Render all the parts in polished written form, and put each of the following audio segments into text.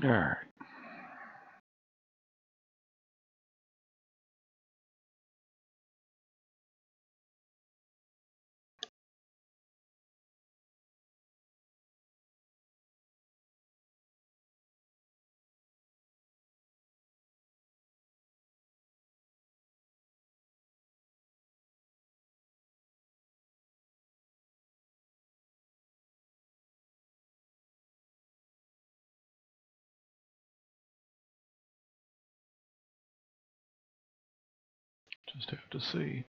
All right. Just have to see.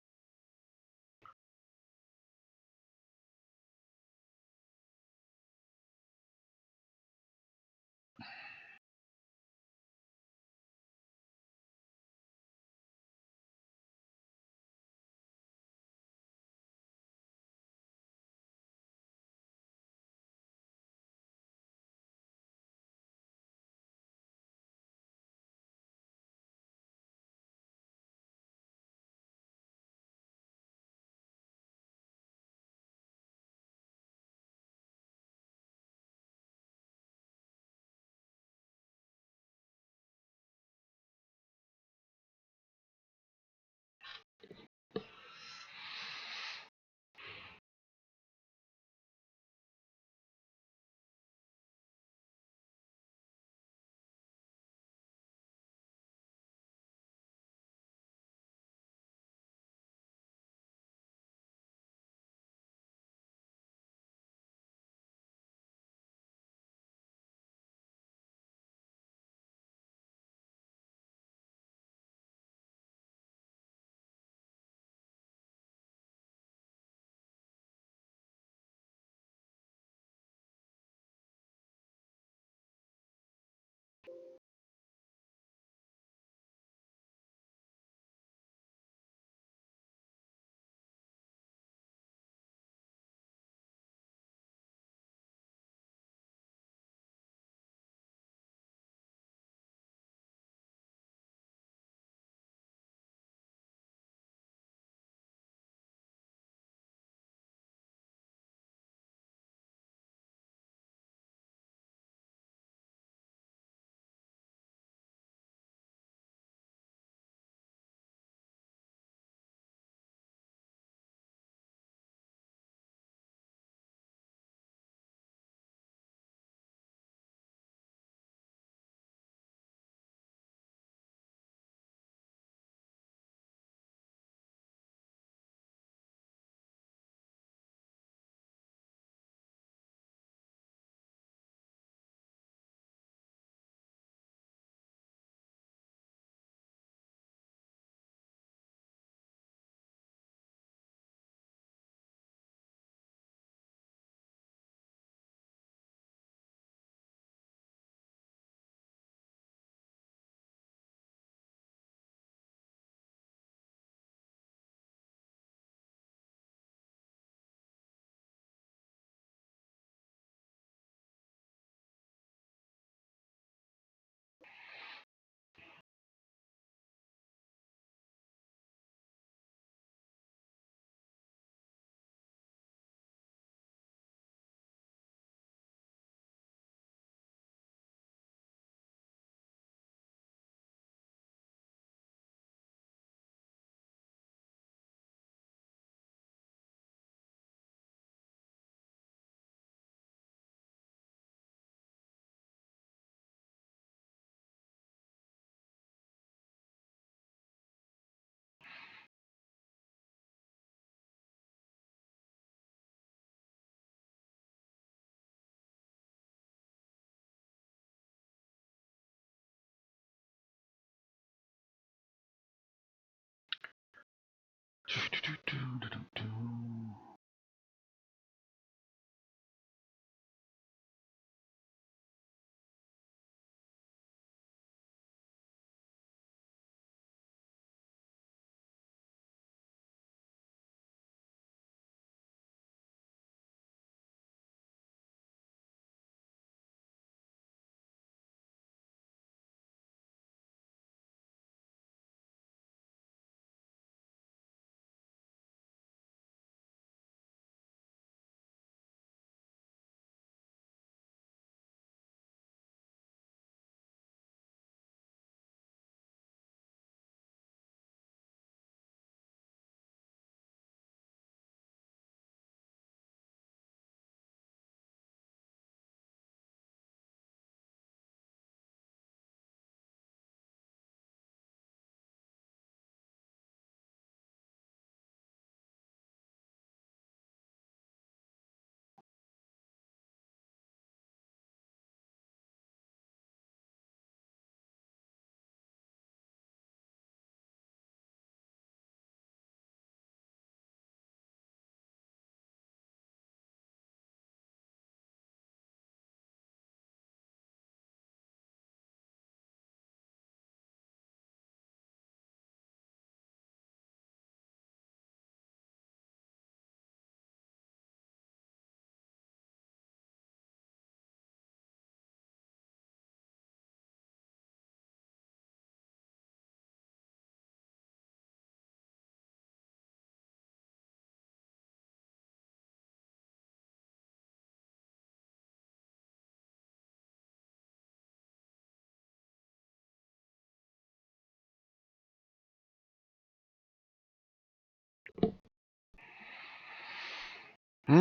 All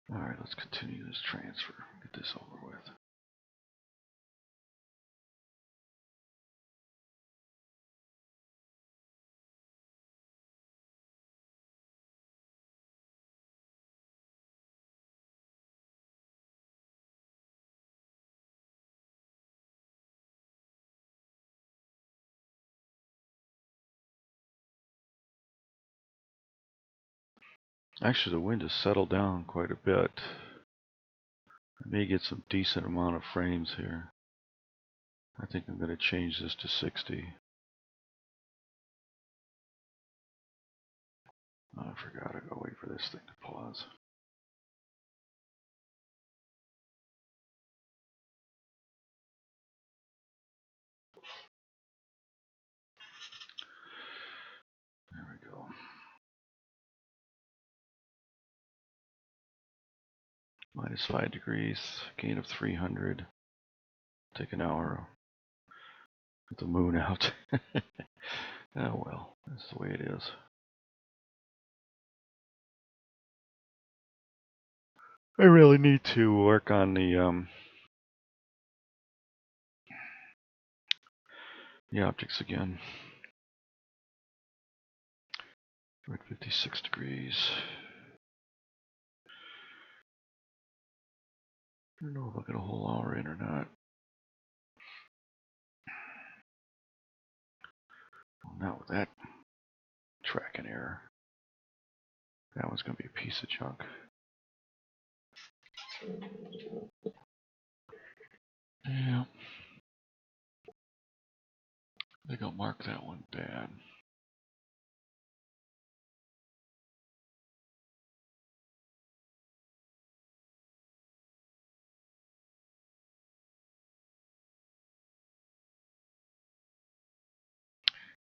right, let's continue this transfer. Get this over with. Actually, the wind has settled down quite a bit. I may get some decent amount of frames here. I think I'm going to change this to 60. Oh, I forgot. I gotta wait for this thing to pause. There we go. Minus 5 degrees, gain of 300. Take an hour. Get the moon out. Oh well, that's the way it is. I really need to work on the objects again. We're at 56 degrees. I don't know if I'll get a whole hour in or not. Well, not with that tracking error. That one's going to be a piece of junk. Yeah. I think I'll mark that one bad.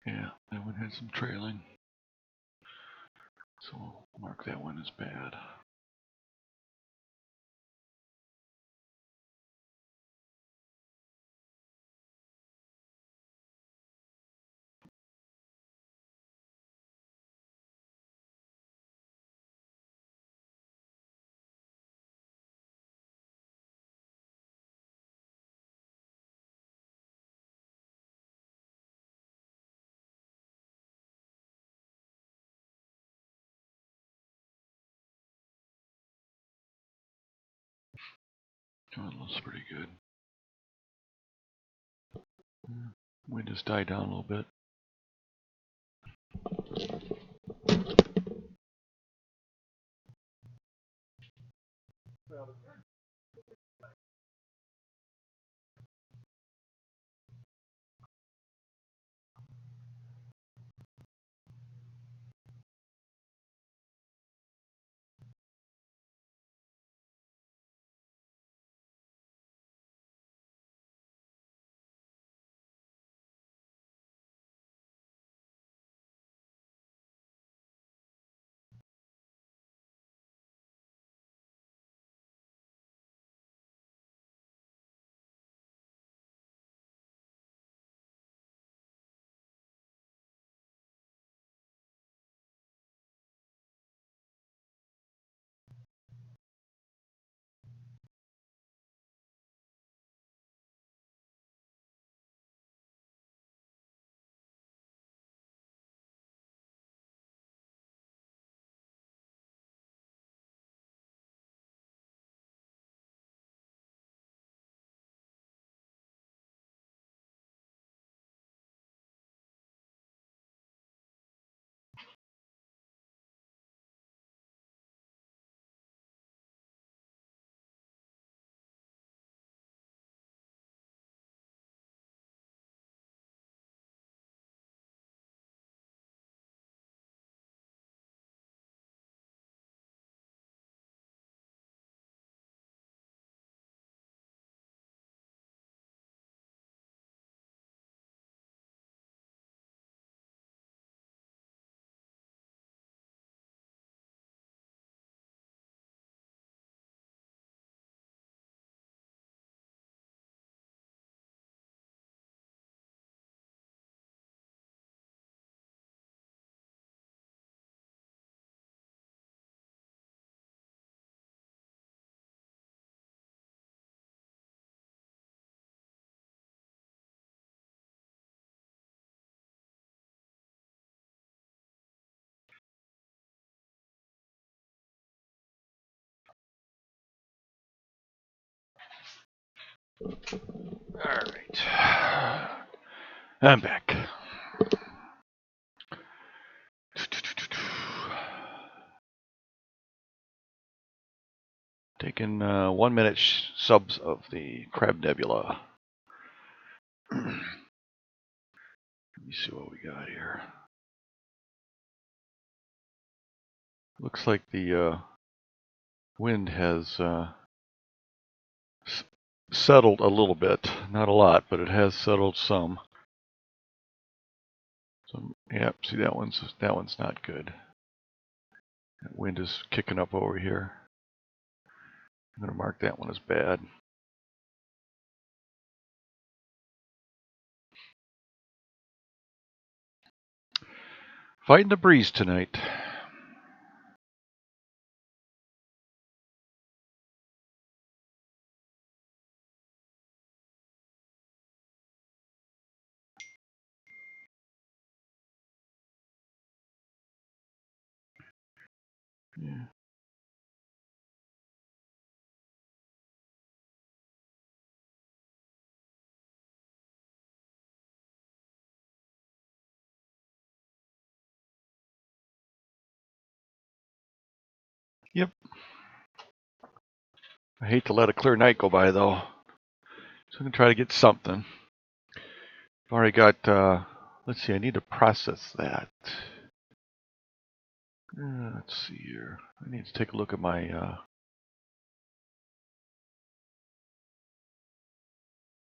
Yeah, that one had some trailing. So we'll mark that one as bad. Oh, it looks pretty good. Wind has died down a little bit. Alright. I'm back. Taking 1 minute subs of the Crab Nebula. Let me see what we got here. Looks like the wind has settled a little bit. Not a lot, but it has settled some. So, yeah, see that one's not good. That wind is kicking up over here. I'm going to mark that one as bad. Fighting the breeze tonight. Yeah. Yep. I hate to let a clear night go by, though. So I'm going to try to get something. I've already got, let's see, I need to process that. Let's see here. I need to take a look at my,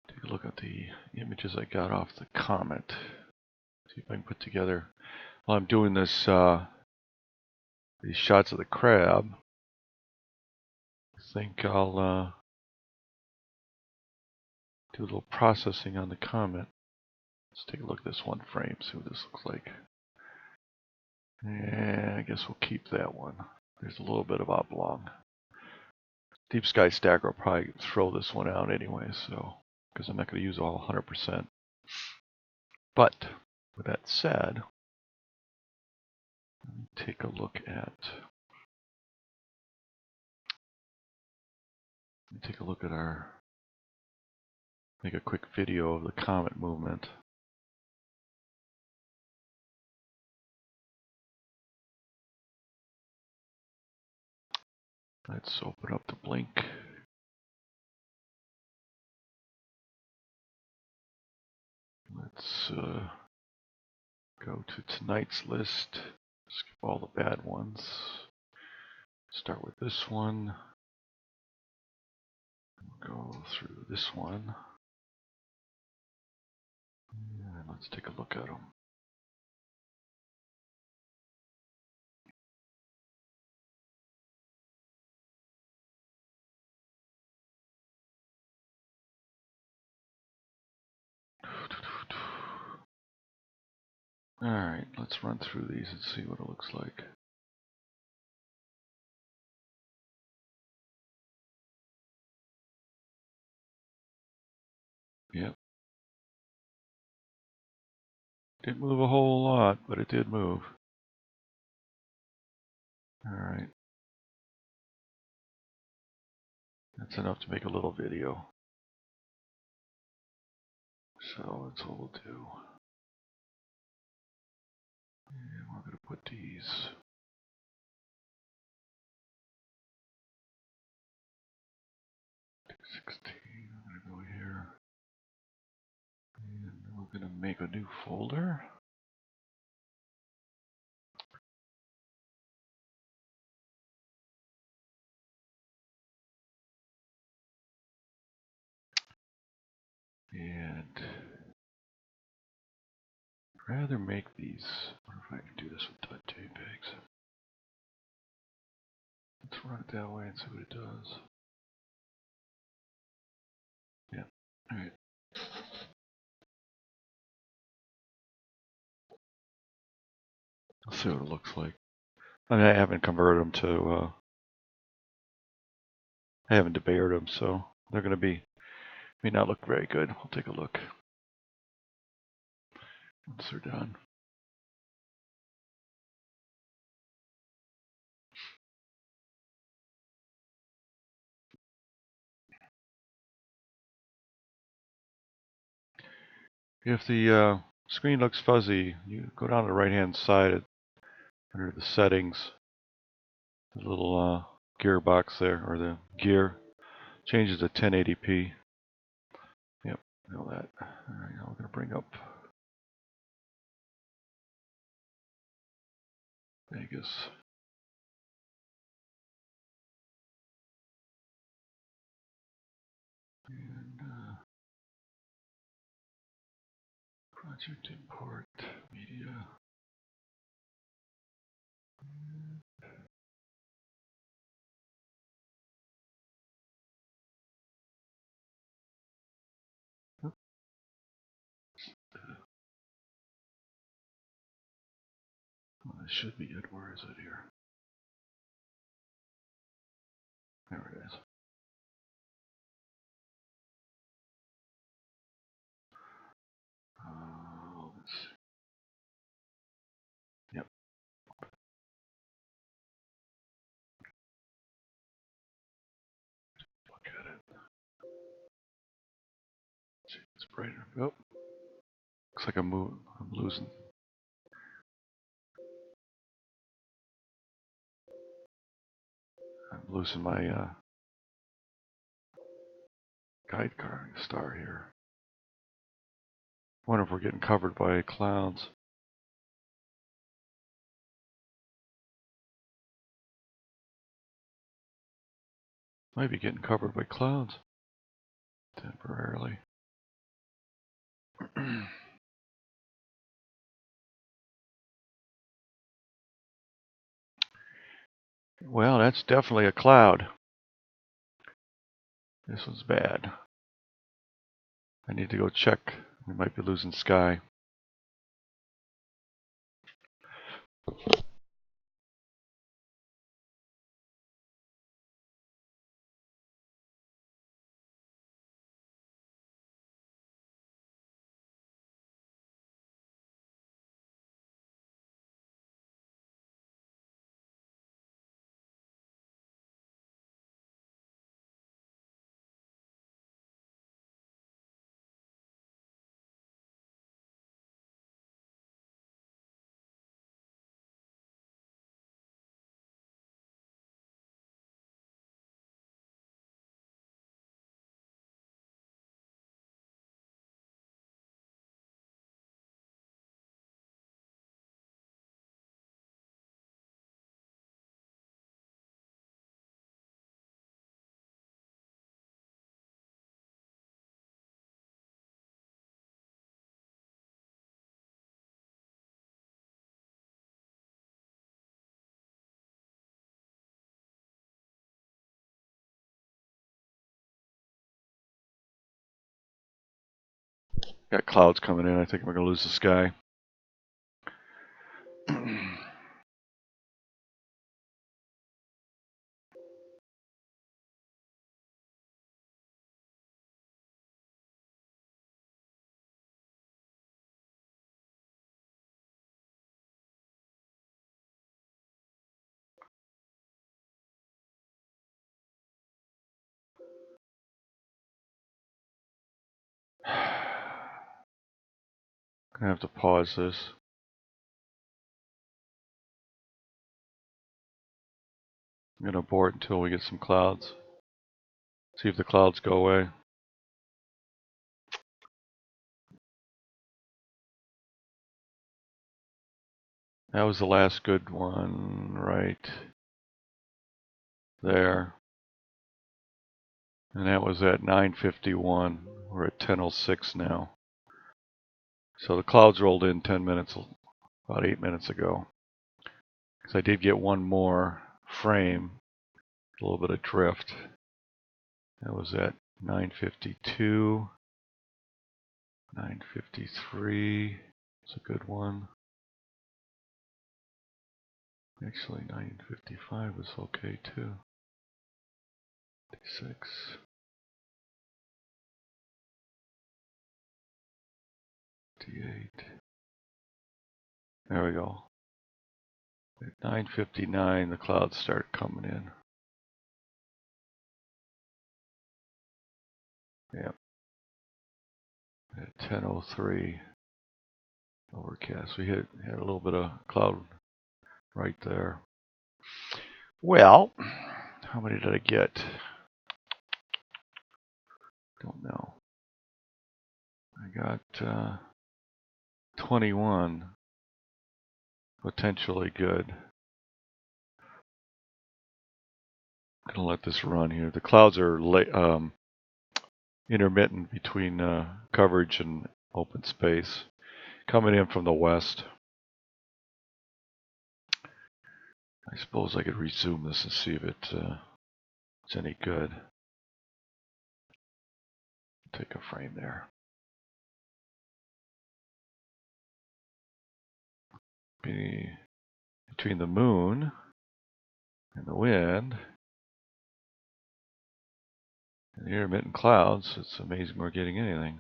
take a look at the images I got off the comet. See if I can put together, while I'm doing this, these shots of the crab, I think I'll do a little processing on the comet. Let's take a look at this one frame, see what this looks like. Yeah, I guess we'll keep that one. There's a little bit of oblong. Deep Sky Stacker will probably throw this one out anyway, so because I'm not going to use all 100%. But with that said, let me take a look at our, make a quick video of the comet movement. Let's open up the blink. Let's go to tonight's list. Skip all the bad ones. Start with this one. Go through this one. And let's take a look at them. Alright, let's run through these and see what it looks like. Yep. Didn't move a whole lot, but it did move. Alright. That's enough to make a little video. So that's what we'll do. And we're going to put these. 16. I'm going to go here. And we're going to make a new folder. And I'd rather make these. I wonder if I can do this with .jpegs. Let's run it that way and see what it does. Yeah. Alright. Let's see what it looks like. I mean, I haven't converted them to, I haven't debated them, so they're going to be, may not look very good. We'll take a look once they're done. If the screen looks fuzzy, you go down to the right-hand side under the settings, the little gear box there, or the gear, changes to 1080p. Yep, know that. All right, now we're going to bring up Vegas. And project import media. Oh, this should be it. Where is it here? There it is. Let's see. Yep. Look at it. Let's see, it's brighter. Oh, looks like I'm losing. I'm losing my guide car star here. Wonder if we're getting covered by clouds. Might be getting covered by clouds temporarily. Well, that's definitely a cloud. This one's bad. I need to go check. We might be losing sky. Got clouds coming in. I think we're going to lose the sky. I have to pause this. I'm going to abort until we get some clouds. See if the clouds go away. That was the last good one right there. And that was at 9:51. We're at 10:06 now. So the clouds rolled in 10 minutes, about 8 minutes ago. Because I did get one more frame, a little bit of drift. That was at 9:52, 9:53. It's a good one. Actually, 9:55 was okay too. 56. 58. There we go. At 9:59, the clouds start coming in. Yep. At 10:03, overcast. We had a little bit of cloud right there. Well, how many did I get? Don't know. I got 21. Potentially good. I'm gonna let this run here. The clouds are intermittent between coverage and open space, coming in from the west. I suppose I could resume this and see if it's any good. Take a frame there. Between the moon and the wind and the intermittent clouds, it's amazing we're getting anything.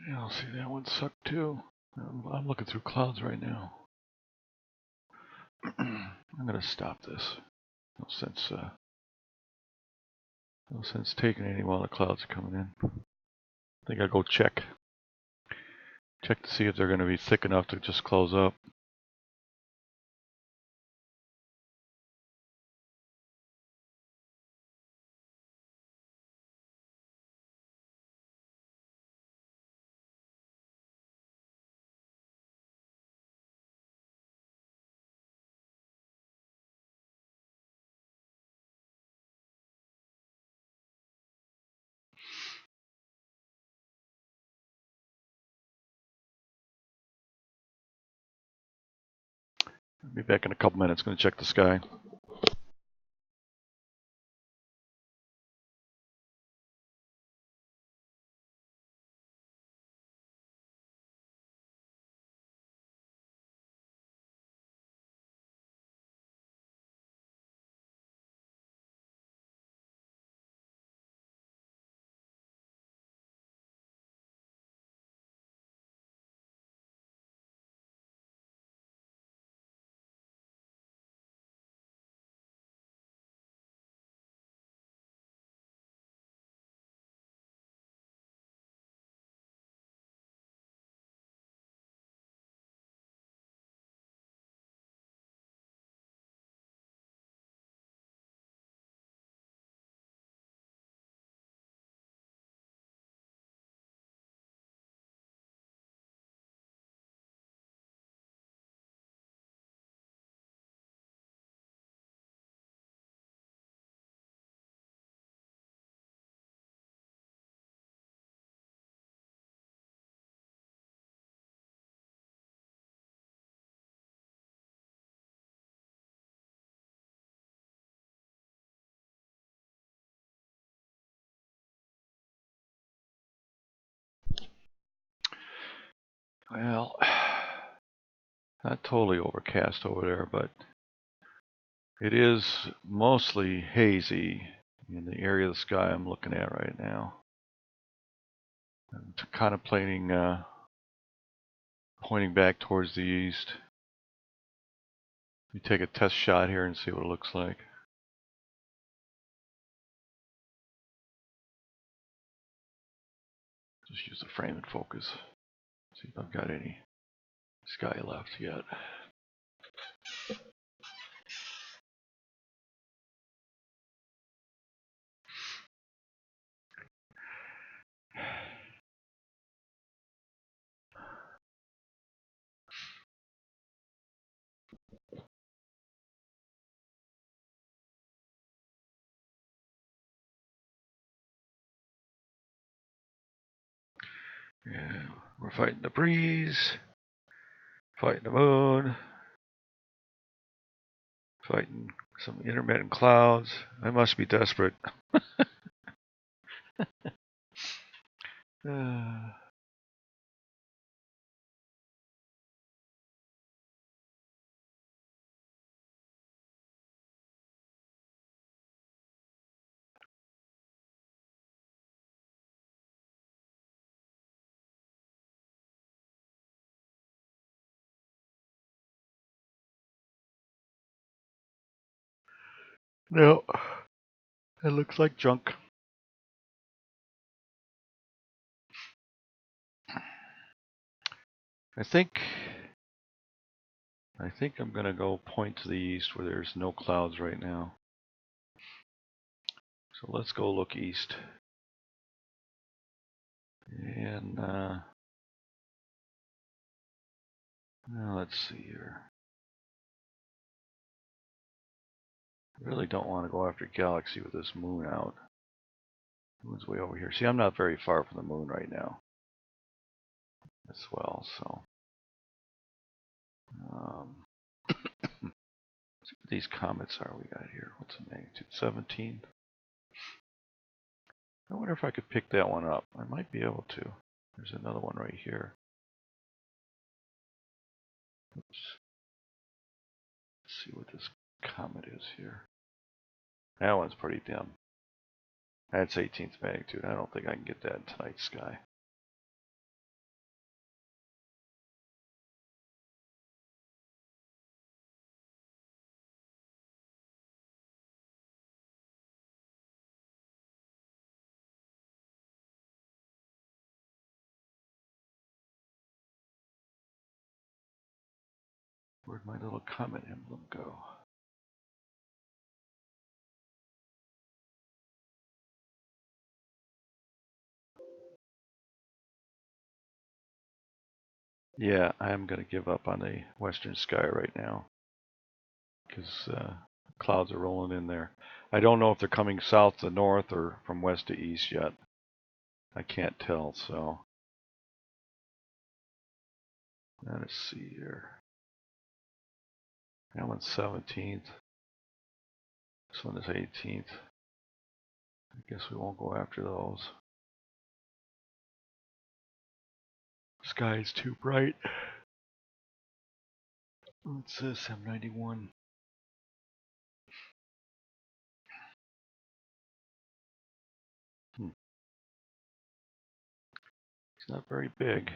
Yeah, I'll see that one sucked too. I'm looking through clouds right now. I'm gonna stop this. No sense taking any while the clouds are coming in. I think I'll go check to see if they're going to be thick enough to just close up. I'll be back in a couple minutes. Going to check the sky. Well, not totally overcast over there, but it is mostly hazy in the area of the sky I'm looking at right now. I'm contemplating pointing back towards the east. Let me take a test shot here and see what it looks like. Just use the frame and focus. See if I've got any sky left yet. Yeah, we're fighting the breeze, fighting the moon, fighting some intermittent clouds. I must be desperate. No, it looks like junk. I think I'm gonna go point to the east where there's no clouds right now. So let's go look east. And now let's see here. I really don't want to go after Galaxy with this moon out. The moon's way over here. See, I'm not very far from the moon right now as well, so let's see what these comets are we got here. What's the magnitude? 17. I wonder if I could pick that one up. I might be able to. There's another one right here. Oops. Let's see what this comet is here. That one's pretty dim. That's 18th magnitude. I don't think I can get that in tonight's sky. Where'd my little comet emblem go? Yeah, I am going to give up on the western sky right now because clouds are rolling in there. I don't know if they're coming south to north or from west to east yet. I can't tell, so let's see here. That one's 17th. This one is 18th. I guess we won't go after those. Sky is too bright. What's this? M91. It's not very big.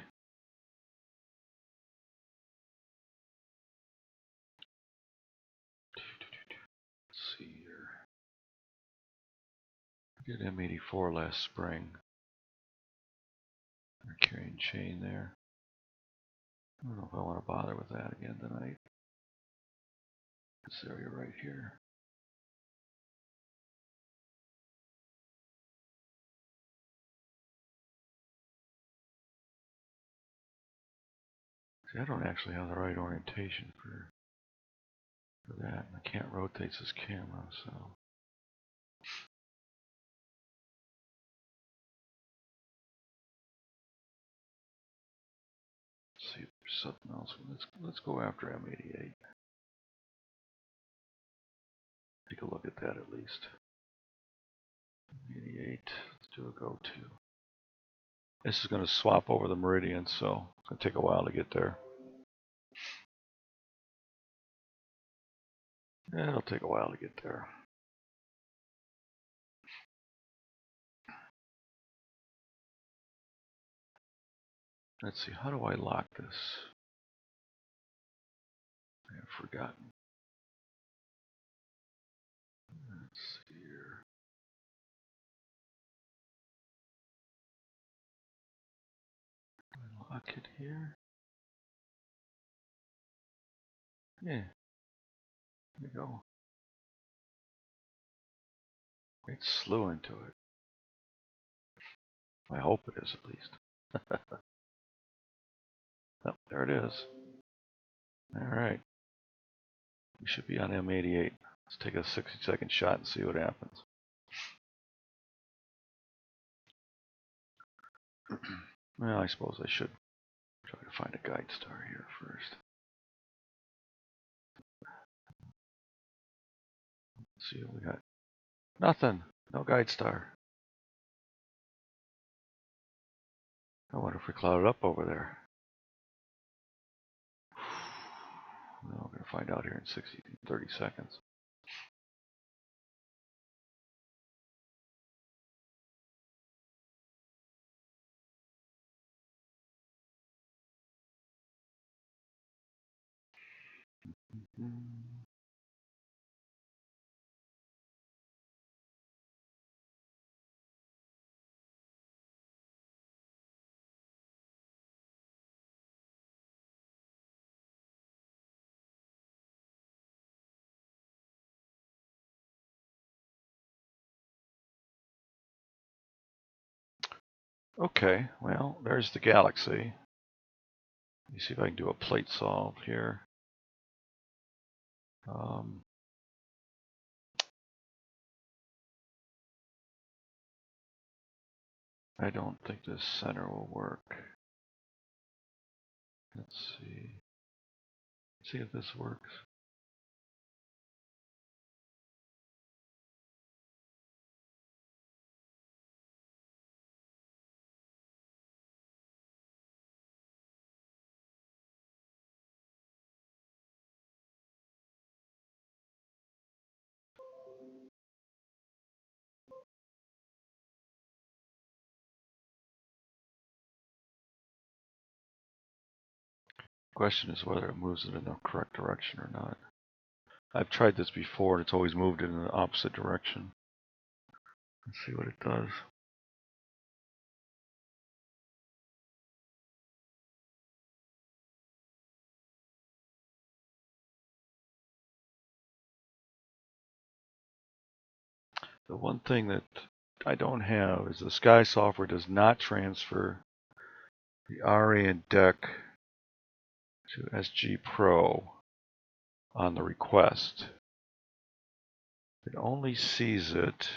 Let's see here. I did M84 last spring. Mercurian chain there. I don't know if I want to bother with that again tonight. This area right here. See, I don't actually have the right orientation for that. I can't rotate this camera, so. Let's see if there's something else. Let's go after M88. Take a look at that at least. M88. Let's do a go-to. This is going to swap over the meridian, so it's going to take a while to get there. Yeah, it'll take a while to get there. Let's see, how do I lock this? I have forgotten. Let's see here. Lock it here. Yeah. There you go. It slew into it. I hope it is at least. Oh, there it is. Alright. We should be on M88. Let's take a 60-second shot and see what happens. Well, I suppose I should try to find a guide star here first. Let's see what we got. Nothing. No guide star. I wonder if we clouded up over there. Well, we're going to find out here in 30 seconds. Okay, well, there's the galaxy. Let me see if I can do a plate solve here. I don't think this center will work. Let's see. See if this works. Question is whether it moves it in the correct direction or not. I've tried this before and it's always moved it in the opposite direction. Let's see what it does. The one thing that I don't have is the Sky software does not transfer the RA and DEC to SG Pro on the request. It only sees it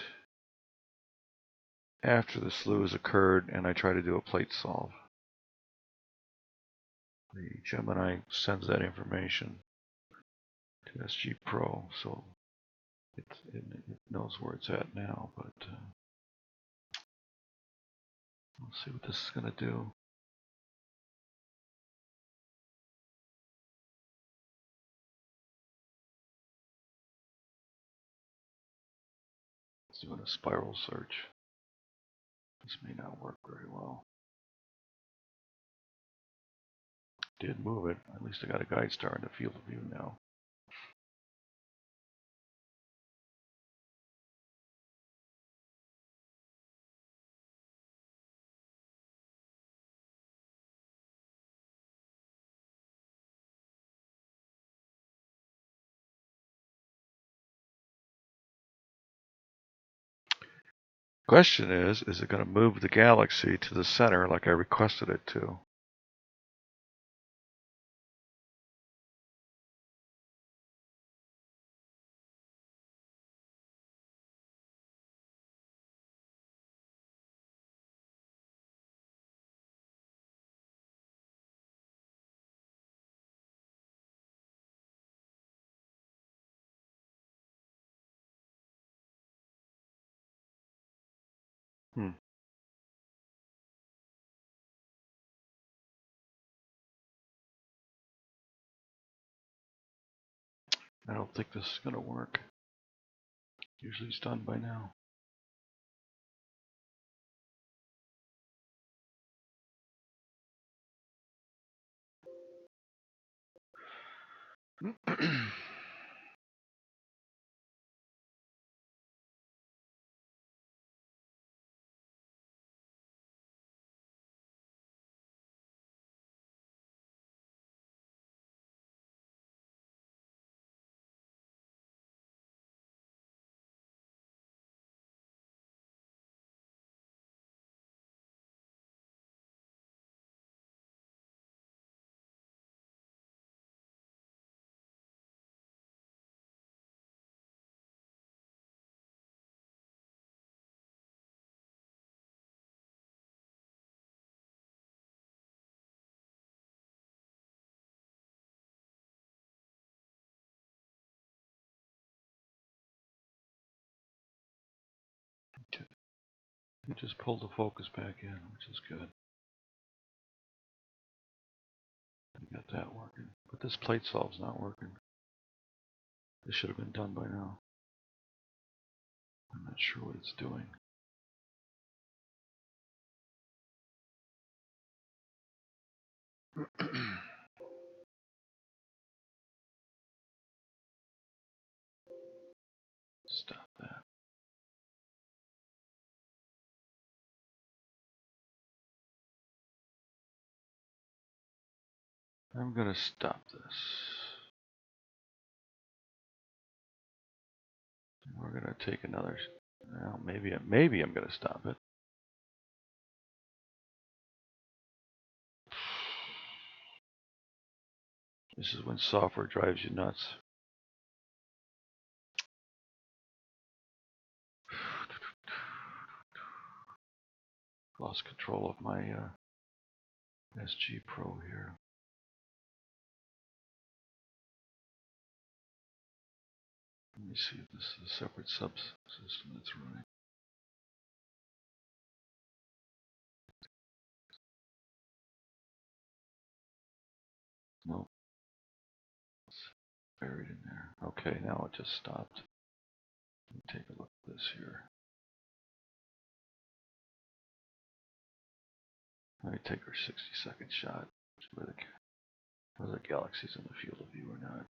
after the slew has occurred and I try to do a plate solve. The Gemini sends that information to SG Pro, so it knows where it's at now, but we'll see what this is going to do. It's doing a spiral search. This may not work very well. Did move it. At least I got a guide star in the field of view now. Question is it going to move the galaxy to the center like I requested it to? I don't think this is going to work. Usually it's done by now. You just pulled the focus back in, which is good. You got that working. But this plate solve's not working. This should have been done by now. I'm not sure what it's doing. Stop that. I'm going to stop this. We're going to take another. Well, maybe I'm going to stop it. This is when software drives you nuts. Lost control of my SG Pro here. Let me see if this is a separate subsystem that's running. Nope. It's buried in there. Okay, now it just stopped. Let me take a look at this here. Let me take our 60-second shot. Whether the galaxy's in the field of view or not.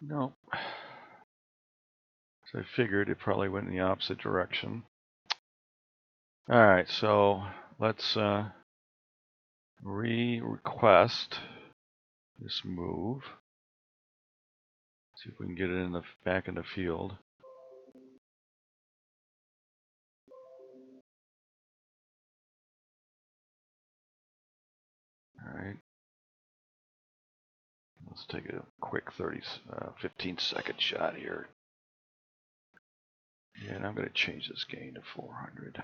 Nope. So I figured it probably went in the opposite direction. Alright, so let's request this move. See if we can get it in the back in the field. Alright. Let's take a quick 15-second shot here. Yeah, and I'm going to change this gain to 400.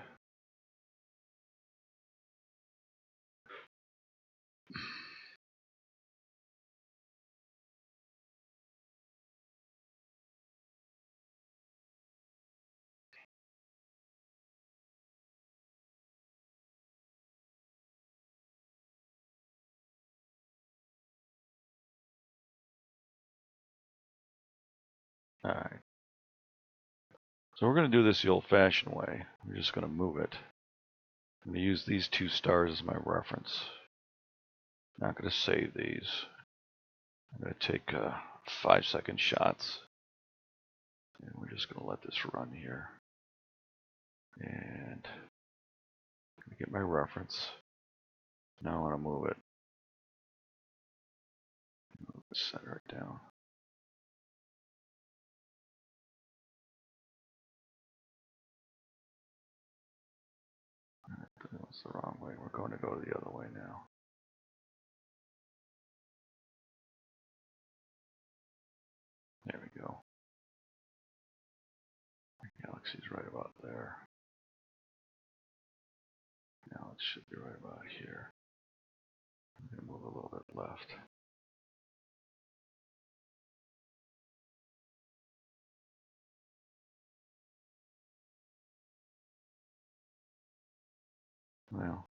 Alright. So we're going to do this the old-fashioned way. We're just going to move it. I'm going to use these two stars as my reference. Not going to save these. I'm going to take 5-second shots. And we're just going to let this run here. And I'm going to get my reference. Now I want to move it. Center it down. That's the wrong way. We're going to go the other way now. There we go. The galaxy's right about there. Now it should be right about here. I'm going to move a little bit left. Well,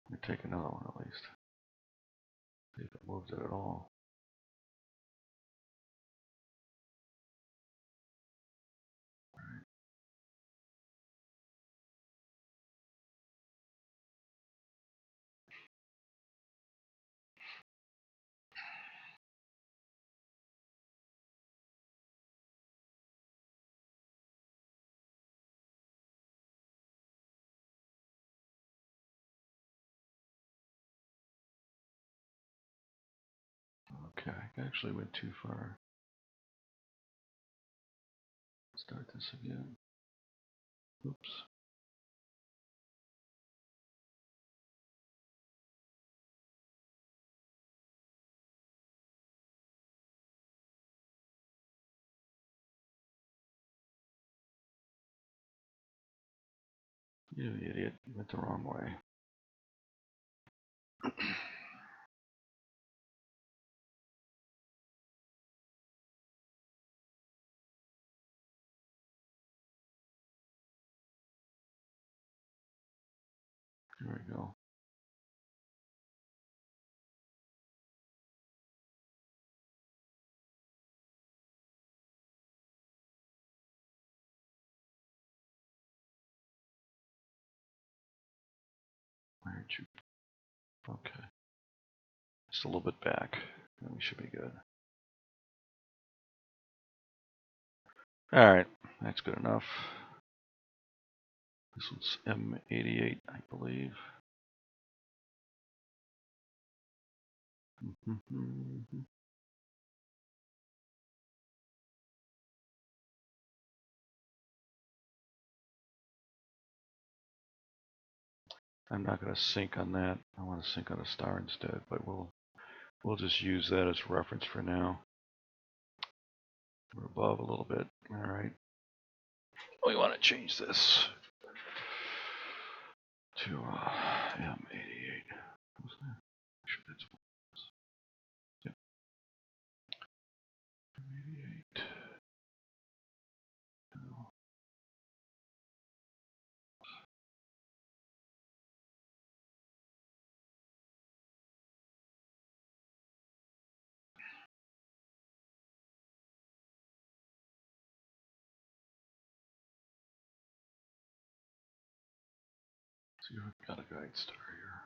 let me take another one at least. See if it moves it at all. Okay, I actually went too far. Start this again. Oops. You idiot. You went the wrong way. Here we go. Where'd you? Okay. Just a little bit back. And we should be good. Alright, that's good enough. This one's M88, I believe. I'm not going to sync on that. I want to sync on a star instead, but we'll just use that as reference for now. We're above a little bit. Alright. We want to change this to M88. What's that? Sure, that's yep. M88. No. See if we've got a guide star here.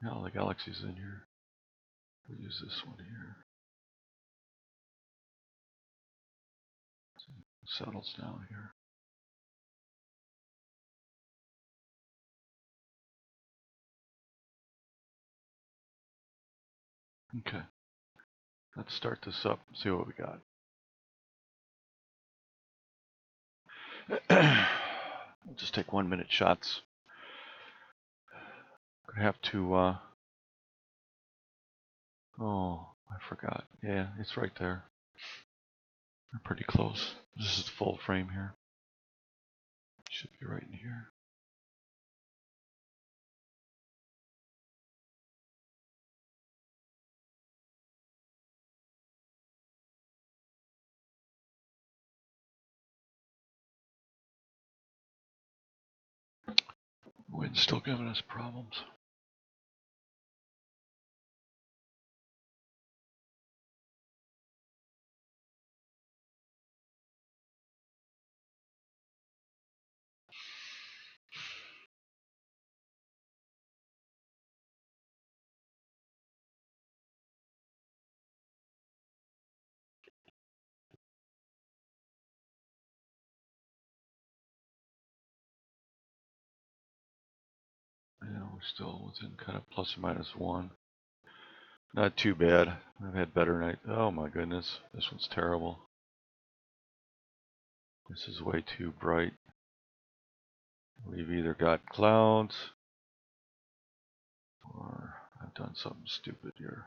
Yeah, all the galaxies in here. We'll use this one here. It settles down here. Okay. Let's start this up and see what we got. We'll just take 1 minute shots. Gonna have to oh, I forgot. Yeah, it's right there. We're pretty close. This is full frame here. Should be right in here. Wind's still giving us problems. Yeah, we're still within kind of plus or minus 1. Not too bad. I've had better nights. Oh my goodness, this one's terrible. This is way too bright. We've either got clouds or I've done something stupid here.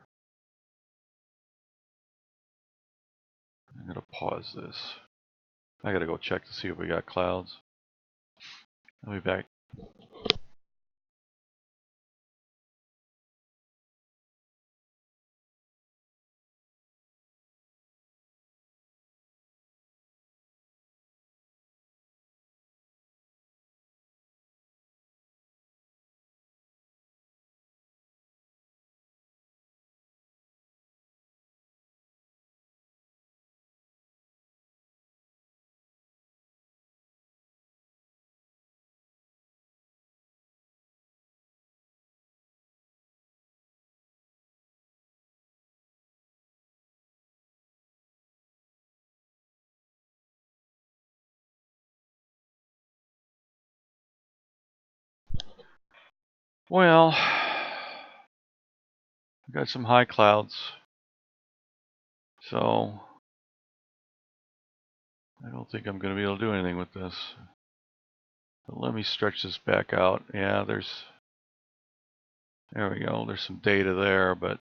I'm gonna pause this. I gotta go check to see if we got clouds. I'll be back. Well, we got some high clouds. So I don't think I'm going to be able to do anything with this. But let me stretch this back out. Yeah, there we go. There's some data there, but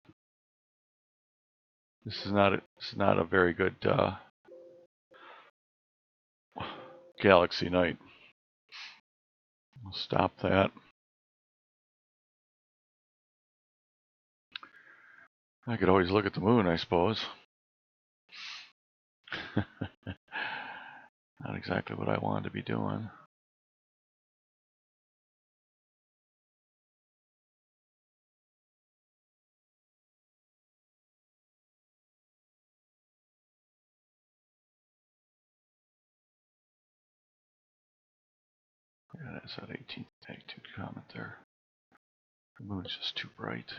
this is not a very good galaxy night. We'll stop that. I could always look at the moon, I suppose. Not exactly what I wanted to be doing. Yeah, that's that 18th magnitude comet there. The moon's just too bright,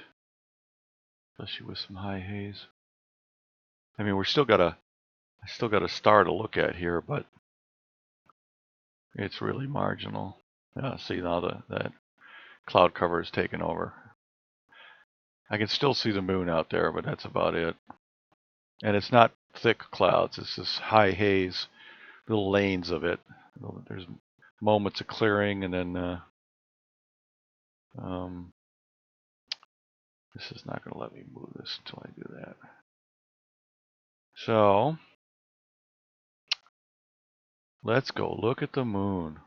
especially with some high haze. I mean, I still got a star to look at here, but it's really marginal. See now that cloud cover is taken over. I can still see the moon out there, but that's about it. And it's not thick clouds. It's just high haze, little lanes of it. There's moments of clearing, and then this is not going to let me move this until I do that. So let's go look at the moon.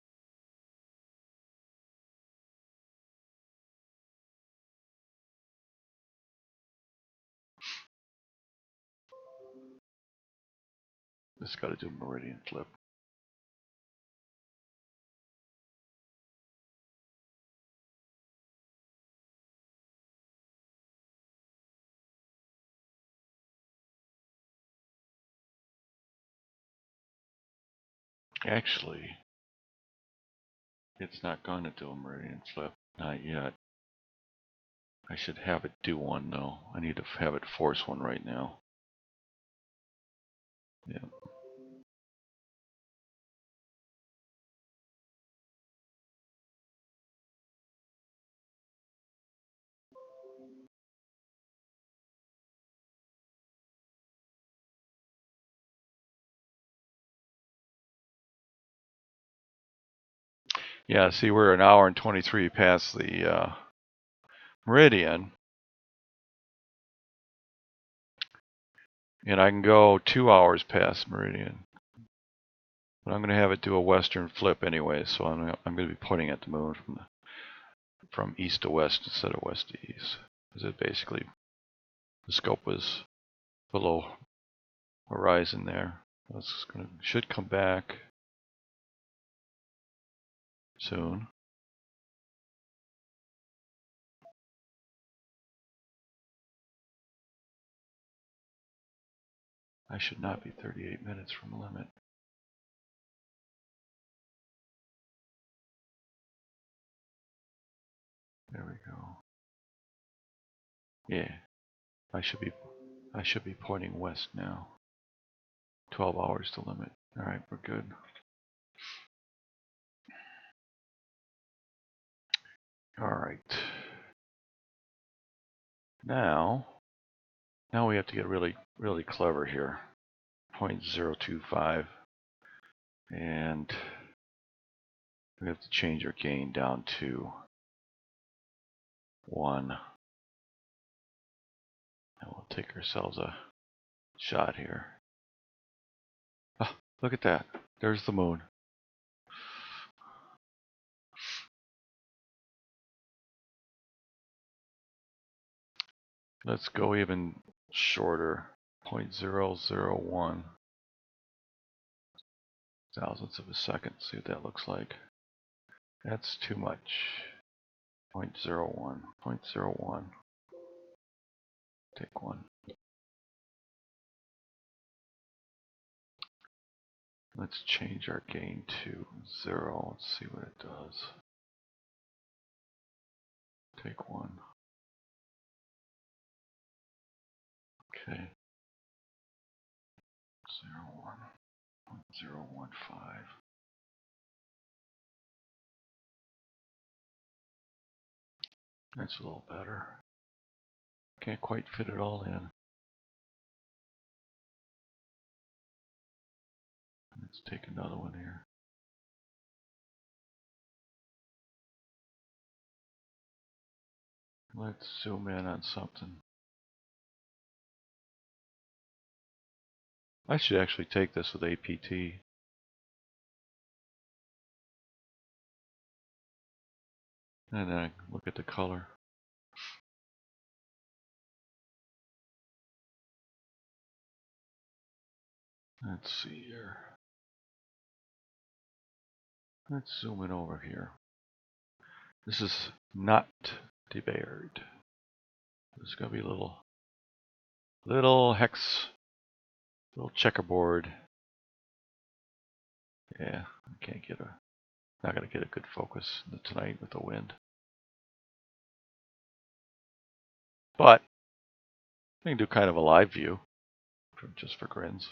Just got to do meridian flip. Actually, it's not going to do a meridian flip. Not yet. I should have it do one, though. I need to have it force one right now. Yeah. Yeah, see, we're an hour and 23 past the meridian. And I can go 2 hours past meridian. But I'm going to have it do a western flip anyway, so I'm going to be pointing at the moon from east to west instead of west to east. Because it basically, the scope was below horizon there. Should come back soon. I should not be 38 minutes from the limit. There we go. Yeah, I should be pointing west now. 12 hours to limit. All right, we're good. All right. Now we have to get really, really clever here. 0.025, and we have to change our gain down to 1. And we'll take ourselves a shot here. Ah, look at that. There's the moon. Let's go even shorter. 0.001 thousandths of a second. See what that looks like. That's too much. 0.01. 0.01. Take 1. Let's change our gain to 0. Let's see what it does. Take 1. Okay. 0.015. That's a little better. Can't quite fit it all in. Let's take another one here. Let's zoom in on something. I should actually take this with APT. And then look at the color. Let's see here. Let's zoom in over here. This is not debayered. There's going to be a little hex, little checkerboard. Yeah, I can't get not going to get a good focus tonight with the wind. But I can do kind of a live view, just for grins.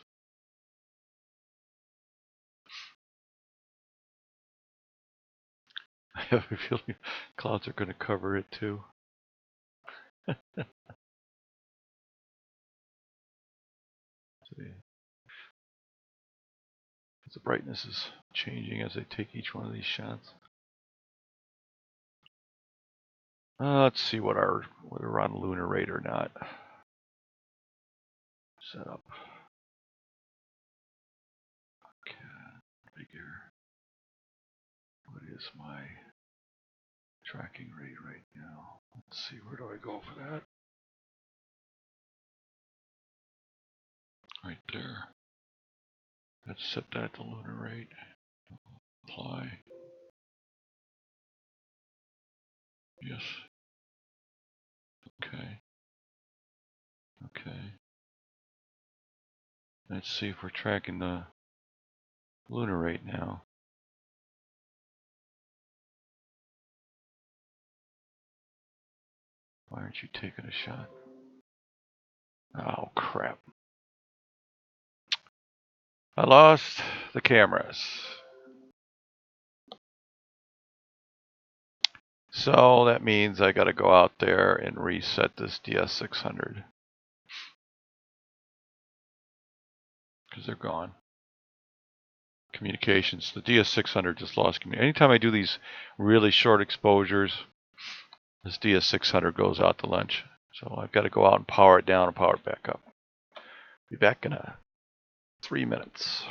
I have a feeling clouds are going to cover it too. The brightness is changing as I take each one of these shots. Let's see whether we're on lunar rate or not. Set up. Okay, figure. What is my tracking rate right now? Let's see, where do I go for that? Right there. Let's set that to lunar rate. Apply. Yes. Okay. Okay. Let's see if we're tracking the lunar rate now. Why aren't you taking a shot? Oh, crap. I lost the cameras. So that means I got to go out there and reset this DS600. Because they're gone. Communications. The DS600 just lost communication. Anytime I do these really short exposures, this DS600 goes out to lunch. So I've got to go out and power it down and power it back up. Be back in 3 minutes.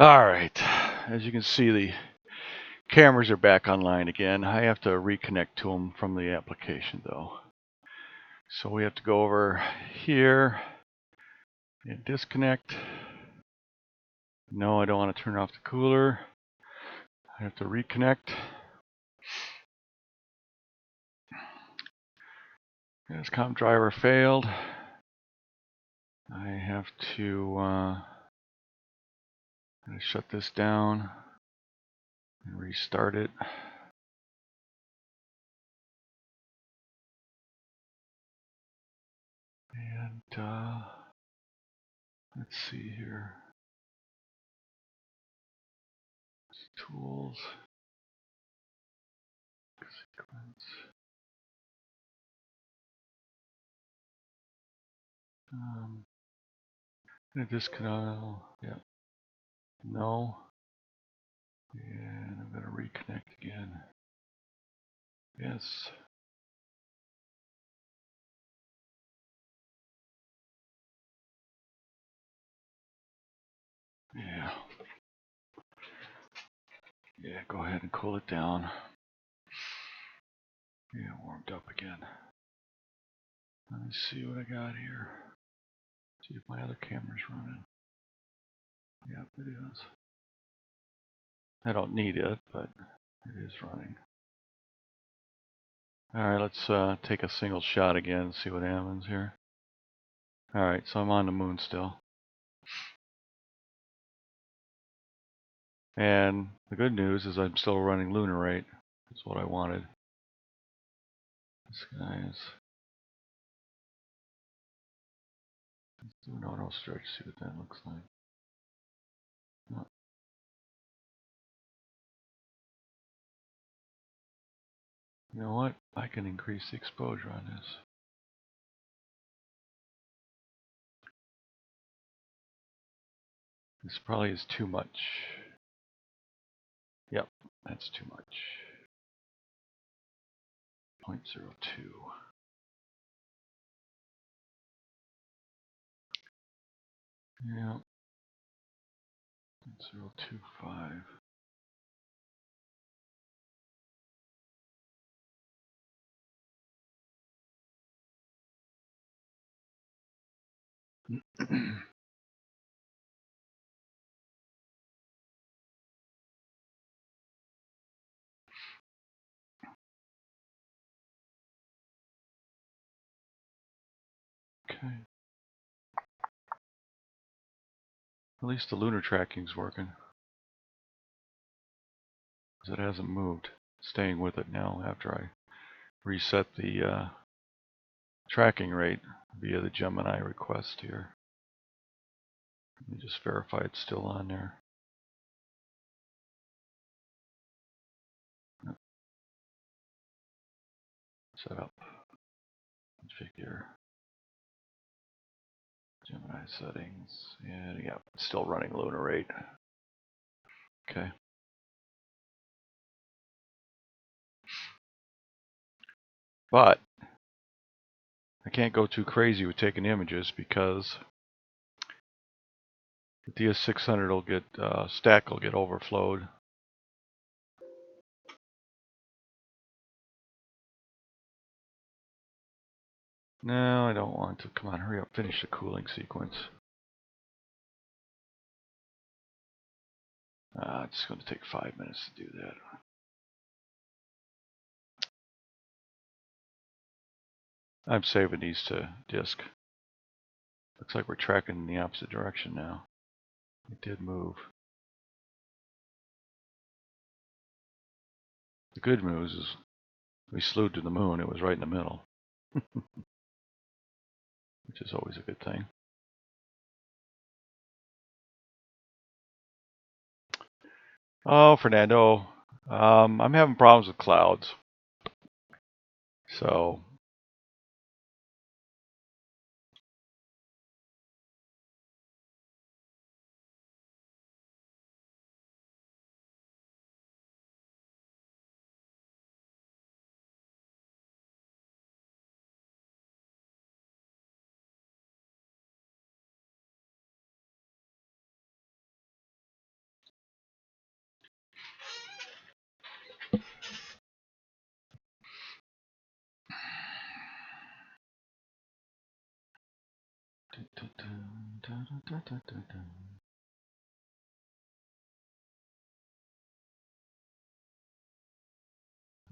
Alright, as you can see, the cameras are back online again. I have to reconnect to them from the application though. So we have to go over here and disconnect. No, I don't want to turn off the cooler. I have to reconnect. This COM driver failed. I have to shut this down and restart it. And let's see here. Tools. Sequence. Disconnect. Yeah. No. And I'm going to reconnect again. Yes. Yeah. Yeah, go ahead and cool it down. Yeah, warmed up again. Let me see what I got here. See if my other camera's running. Yep, it is. I don't need it, but it is running. Alright, let's take a single shot again and see what happens here. Alright, so I'm on the moon still. And the good news is I'm still running lunar rate. That's what I wanted. This guy is... Let's do an auto stretch, see what that looks like. No. You know what? I can increase the exposure on this. This probably is too much. Yep, that's too much. 0.02. Yeah. 0.025. Okay. At least the lunar tracking's working. Because it hasn't moved. Staying with it now after I reset the tracking rate via the Gemini request here. Let me just verify it's still on there. Yep. Set up. Configure. Gemini settings. And yeah, it's still running lunar rate. Okay. But I can't go too crazy with taking images because the DS600 will get stack will get overflowed. No, I don't want to. Come on, hurry up, finish the cooling sequence. It's going to take 5 minutes to do that. I'm saving these to disk. Looks like we're tracking in the opposite direction now. It did move. The good news is we slewed to the moon. It was right in the middle, which is always a good thing. Oh, Fernando, I'm having problems with clouds. So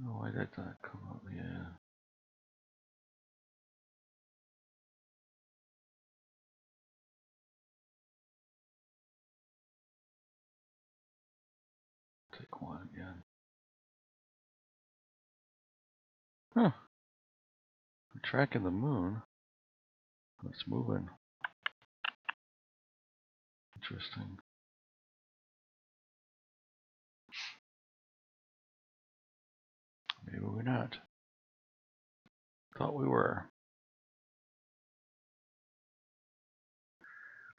Oh, why did that come up? Yeah. Take one again. Huh. We're tracking the moon. It's moving. Interesting. Maybe we're not. Thought we were.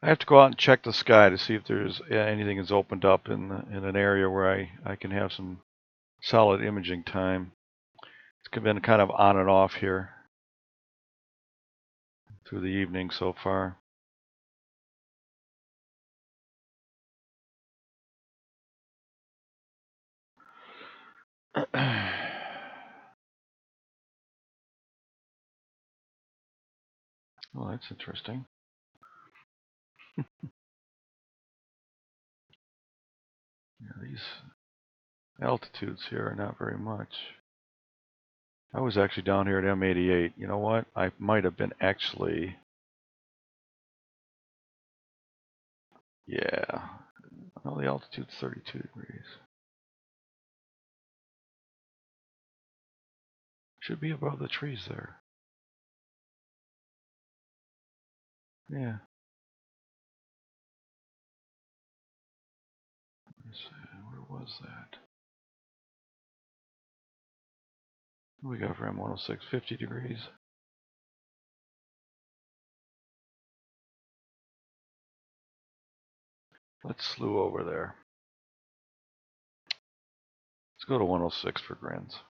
I have to go out and check the sky to see if there's anything that's opened up in an area where I can have some solid imaging time. It's been kind of on and off here through the evening so far. Well, that's interesting. Yeah, these altitudes here are not very much. I was actually down here at M88. You know what? I might have been actually. Yeah. No, the altitude's 32 degrees. Should be above the trees there. Yeah. Let's see, where was that? What do we got for M106? 50 degrees. Let's slew over there. Let's go to 106 for grins.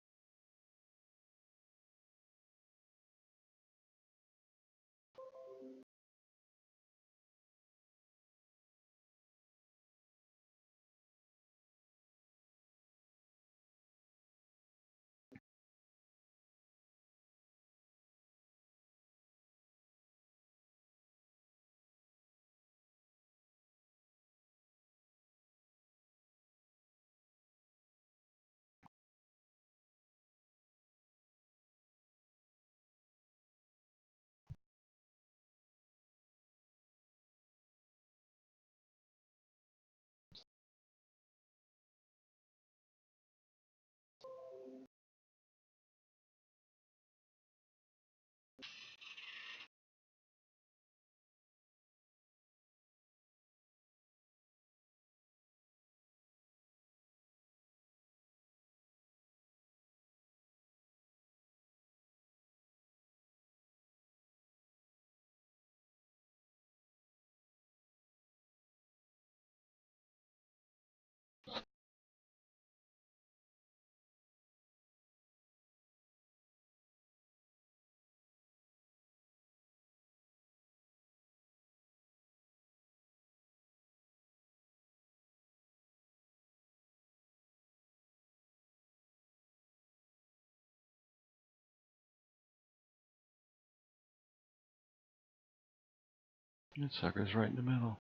That sucker's right in the middle.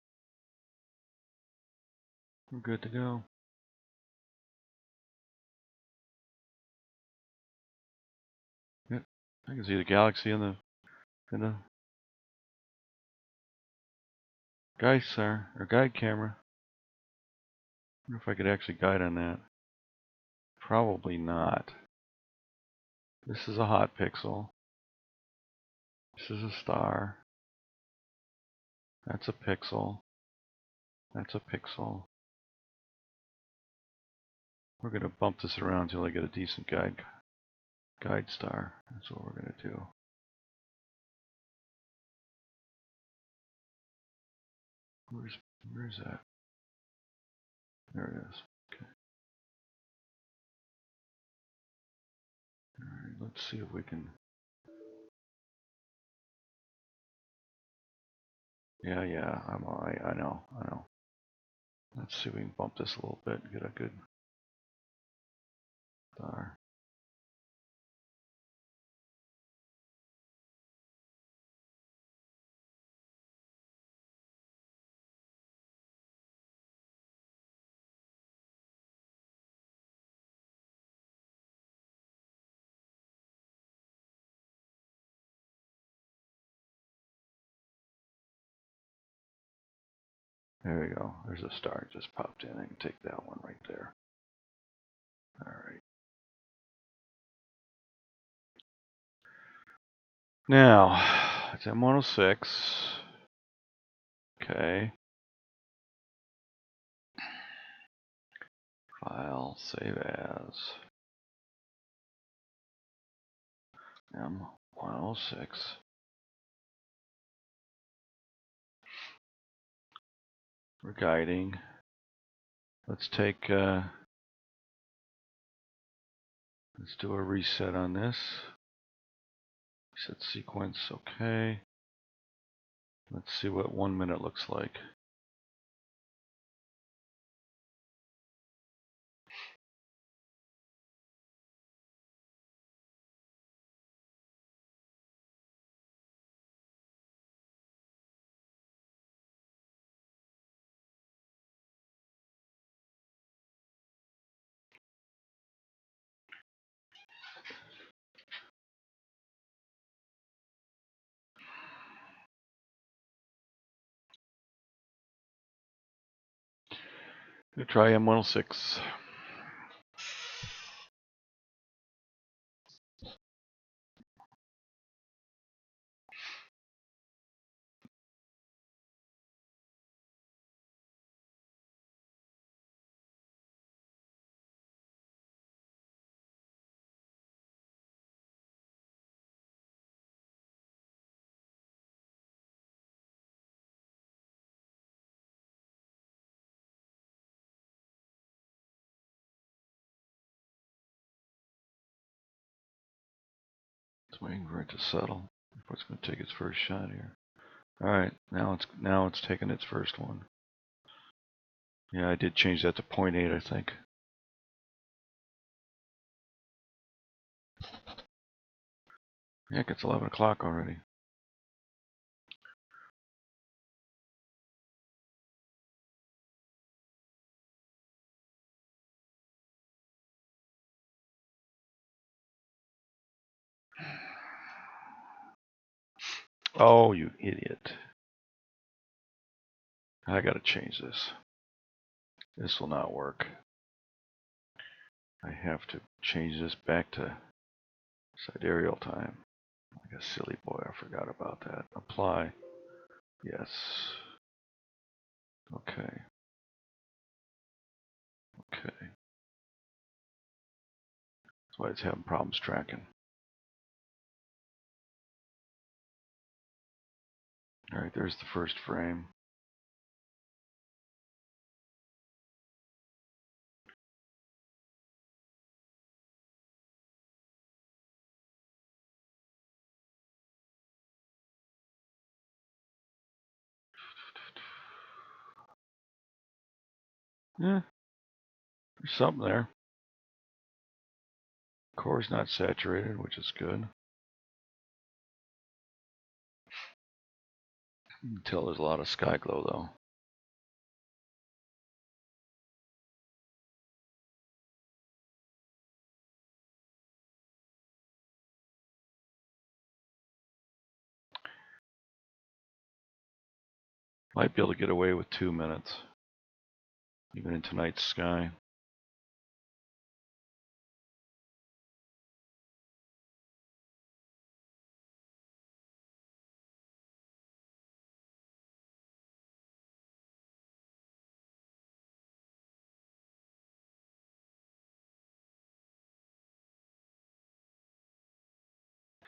We're good to go. Yep. I can see the galaxy in the guide star or guide camera. I wonder if I could actually guide on that. Probably not. This is a hot pixel. This is a star. That's a pixel. That's a pixel. We're going to bump this around until I get a decent guide star. That's what we're going to do. Where's that? There it is. Okay. All right, let's see if we can. Yeah, I know. Let's see if we can bump this a little bit and get a good Star. There we go. There's a star just popped in. I can take that one right there. All right. Now, it's M106. Okay. File, save as. M106. We're guiding. Let's take, let's do a reset on this. Reset sequence, okay. Let's see what 1 minute looks like. We'll try M106. It's waiting for it to settle before it's going to take its first shot here. All right, now it's taking its first one. Yeah, I did change that to 0.8, I think. Heck, it's 11 o'clock already. Oh, you idiot. I gotta change this. This will not work. I have to change this back to sidereal time. Like a silly boy, I forgot about that. Apply. Yes. Okay. Okay. That's why it's having problems tracking. Alright, there's the first frame. Yeah, there's something there. Core's not saturated, which is good. You can tell there's a lot of sky glow though. Might be able to get away with 2 minutes, even in tonight's sky.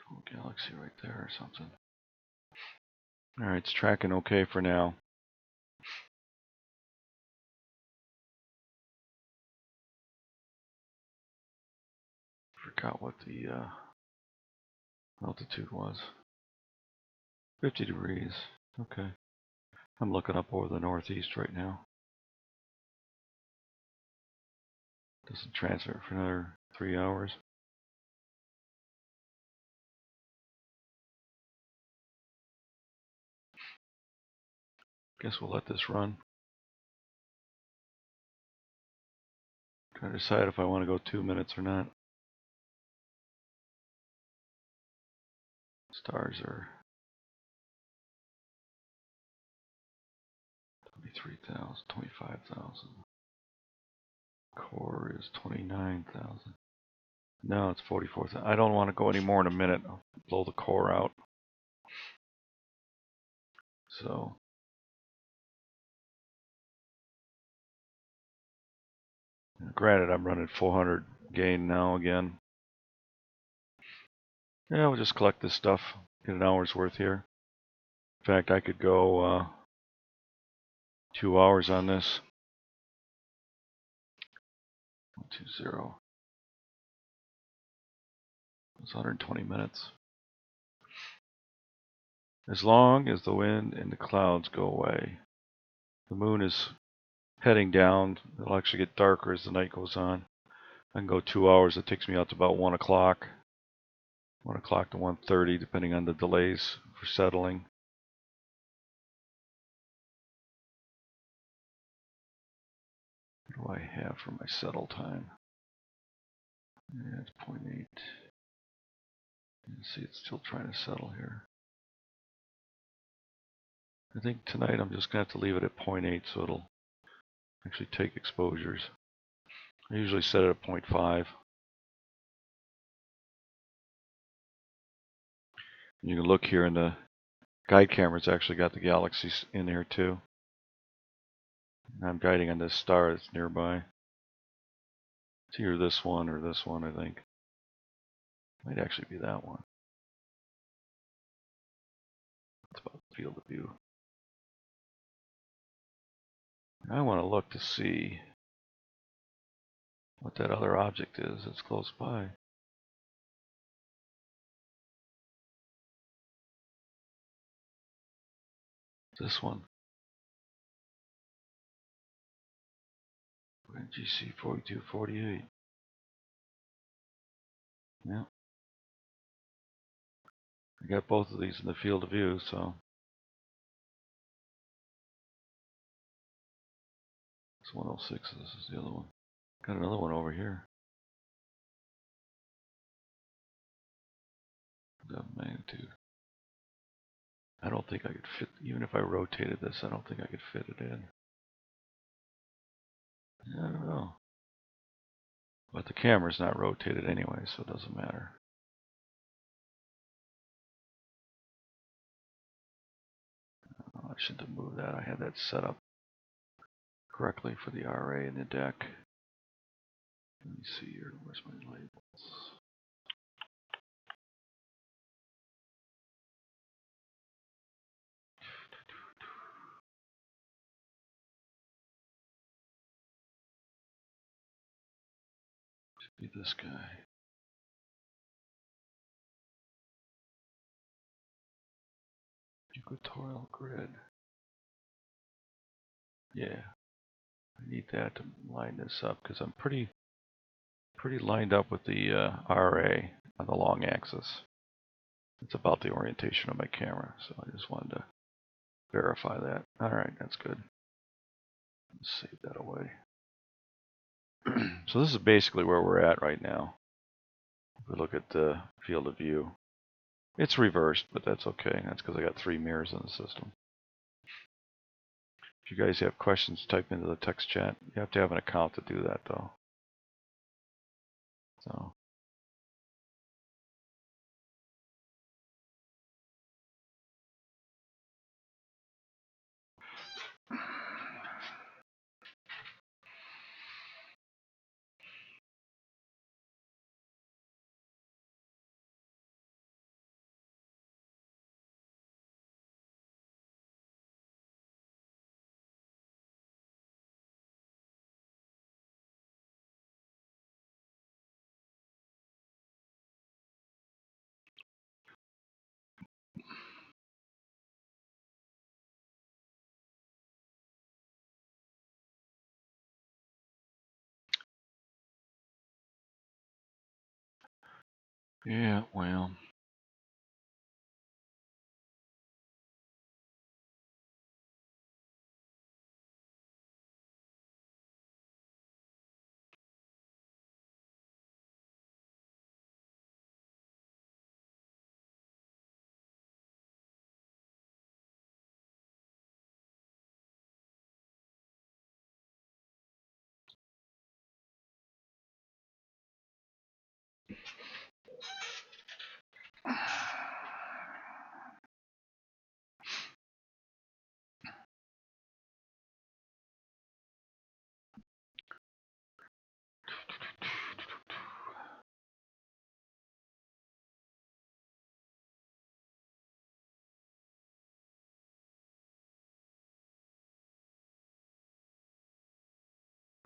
Cool galaxy right there or something. Alright, it's tracking okay for now. Forgot what the altitude was. 50 degrees. Okay. I'm looking up over the northeast right now. Doesn't transmit for another 3 hours. Guess we'll let this run. Trying to decide if I want to go 2 minutes or not. Stars are 23,000, 25,000. Core is 29,000. Now it's 44,000. I don't want to go any more in a minute. I'll blow the core out. So granted, I'm running 400 gain now again. Yeah, we'll just collect this stuff, get an hour's worth here. In fact, I could go 2 hours on this. 120. It's 120 minutes. As long as the wind and the clouds go away. The moon is heading down. It'll actually get darker as the night goes on. I can go 2 hours. It takes me out to about 1 o'clock. 1 o'clock to 1:30, depending on the delays for settling. What do I have for my settle time? Yeah, it's 0.8. You can see it's still trying to settle here. I think tonight I'm just going to have to leave it at 0.8 so it'll actually take exposures. I usually set it at 0.5. You can look here in the guide camera, it's actually got the galaxies in here too. And I'm guiding on this star that's nearby. It's either this one or this one, I think. Might actually be that one. That's about the field of view. I want to look to see what that other object is that's close by. This one. GC 4248. Yeah. I got both of these in the field of view, so. It's 106, this is the other one. Got another one over here. The magnitude. I don't think I could fit, even if I rotated this, I don't think I could fit it in. I don't know. But the camera's not rotated anyway, so it doesn't matter. Oh, I shouldn't have moved that. I had that set up correctly for the RA in the deck. Let me see here. Where's my labels? Should be this guy. Equatorial grid. Yeah. I need that to line this up because I'm pretty lined up with the RA on the long axis. It's about the orientation of my camera, so I just wanted to verify that. Alright, that's good. Let's save that away. So this is basically where we're at right now. If we look at the field of view, it's reversed, but that's okay. That's because I got 3 mirrors in the system. If you guys have questions, type into the text chat. You have to have an account to do that, though. So. Yeah, well.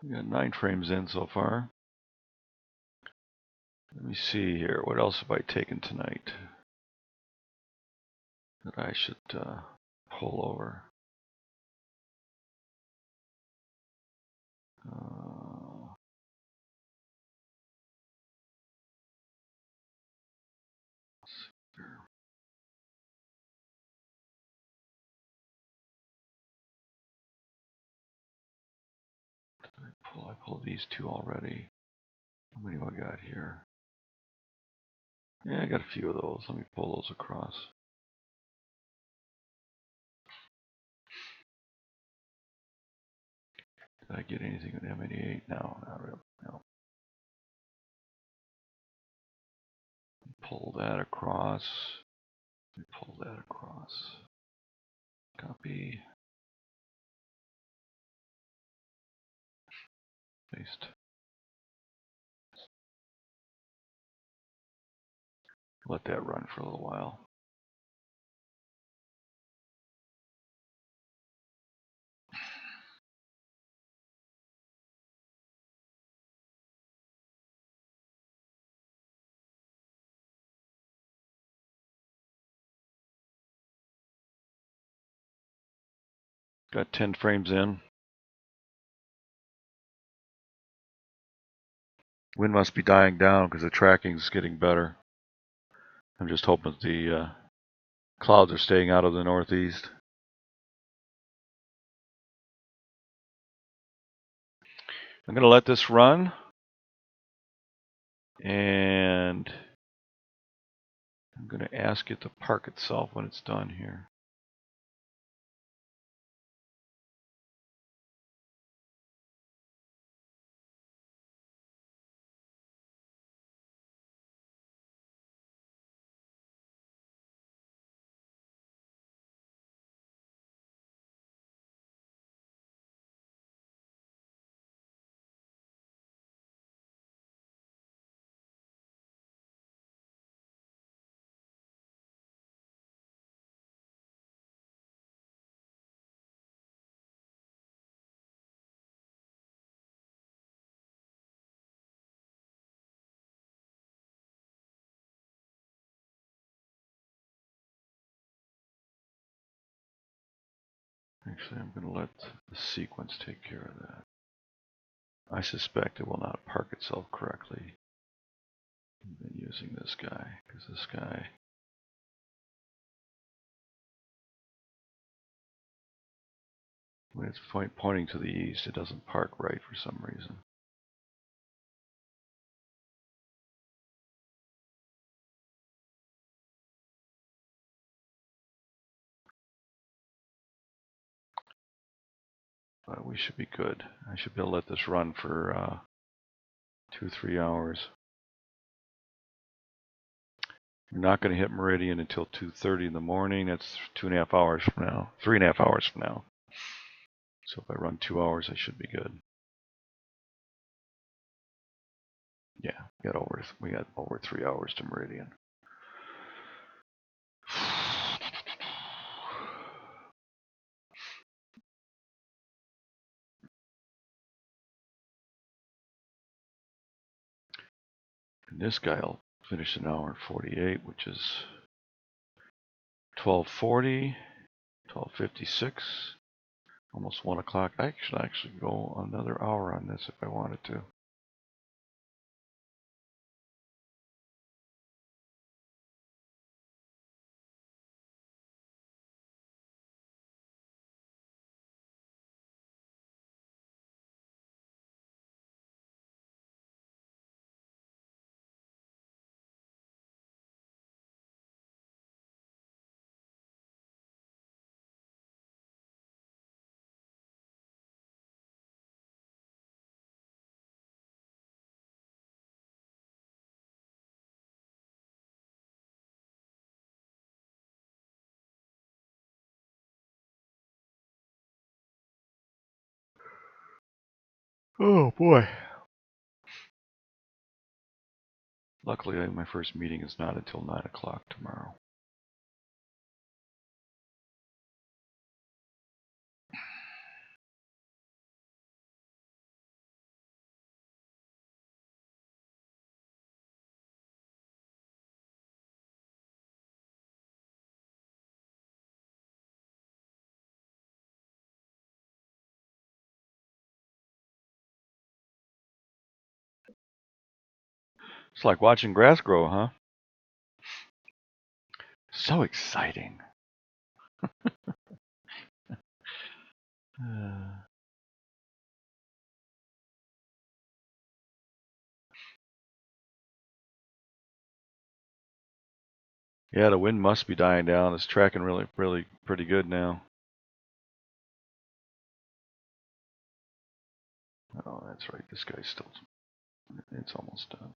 We got 9 frames in so far. Let me see here. What else have I taken tonight that I should pull over? I pulled these 2 already. How many do I got here? Yeah, I got a few of those. Let me pull those across. Did I get anything with M88? No, not really. No. Pull that across. Let me pull that across. Copy. Paste. Let that run for a little while. Got 10 frames in. Wind must be dying down because the tracking's getting better. I'm just hoping the clouds are staying out of the northeast. I'm going to let this run. And I'm going to ask it to park itself when it's done here. Actually, I'm going to let the sequence take care of that. I suspect it will not park itself correctly. I've been using this guy, because this guy, when it's pointing to the east, it doesn't park right for some reason. But we should be good. I should be able to let this run for 2-3 hours. We're not going to hit meridian until 2:30 in the morning. That's 2.5 hours from now. 3.5 hours from now. So if I run 2 hours, I should be good. Yeah, we got over 3 hours to meridian. And this guy will finish an hour and 48, which is 12:40, 12:56, almost 1 o'clock. I should actually go another hour on this if I wanted to. Oh boy. Luckily, my first meeting is not until 9 o'clock tomorrow. It's like watching grass grow, huh? So exciting. Yeah, the wind must be dying down. It's tracking really pretty good now. Oh, that's right. This guy's still, it's almost done.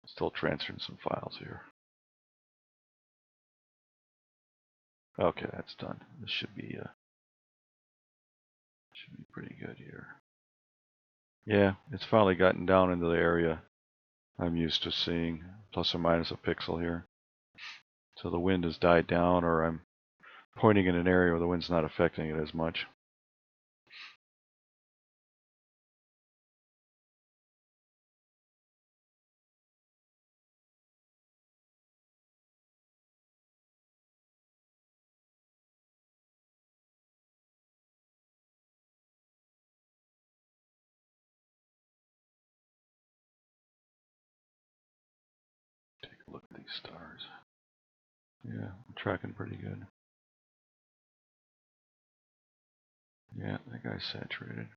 Still transferring some files here. Okay, that's done. This should be pretty good here. Yeah, it's finally gotten down into the area I'm used to seeing, plus or minus a pixel here. So the wind has died down, or I'm pointing in an area where the wind's not affecting it as much. Take a look at these stars. Yeah, I'm tracking pretty good. Yeah, that guy's saturated.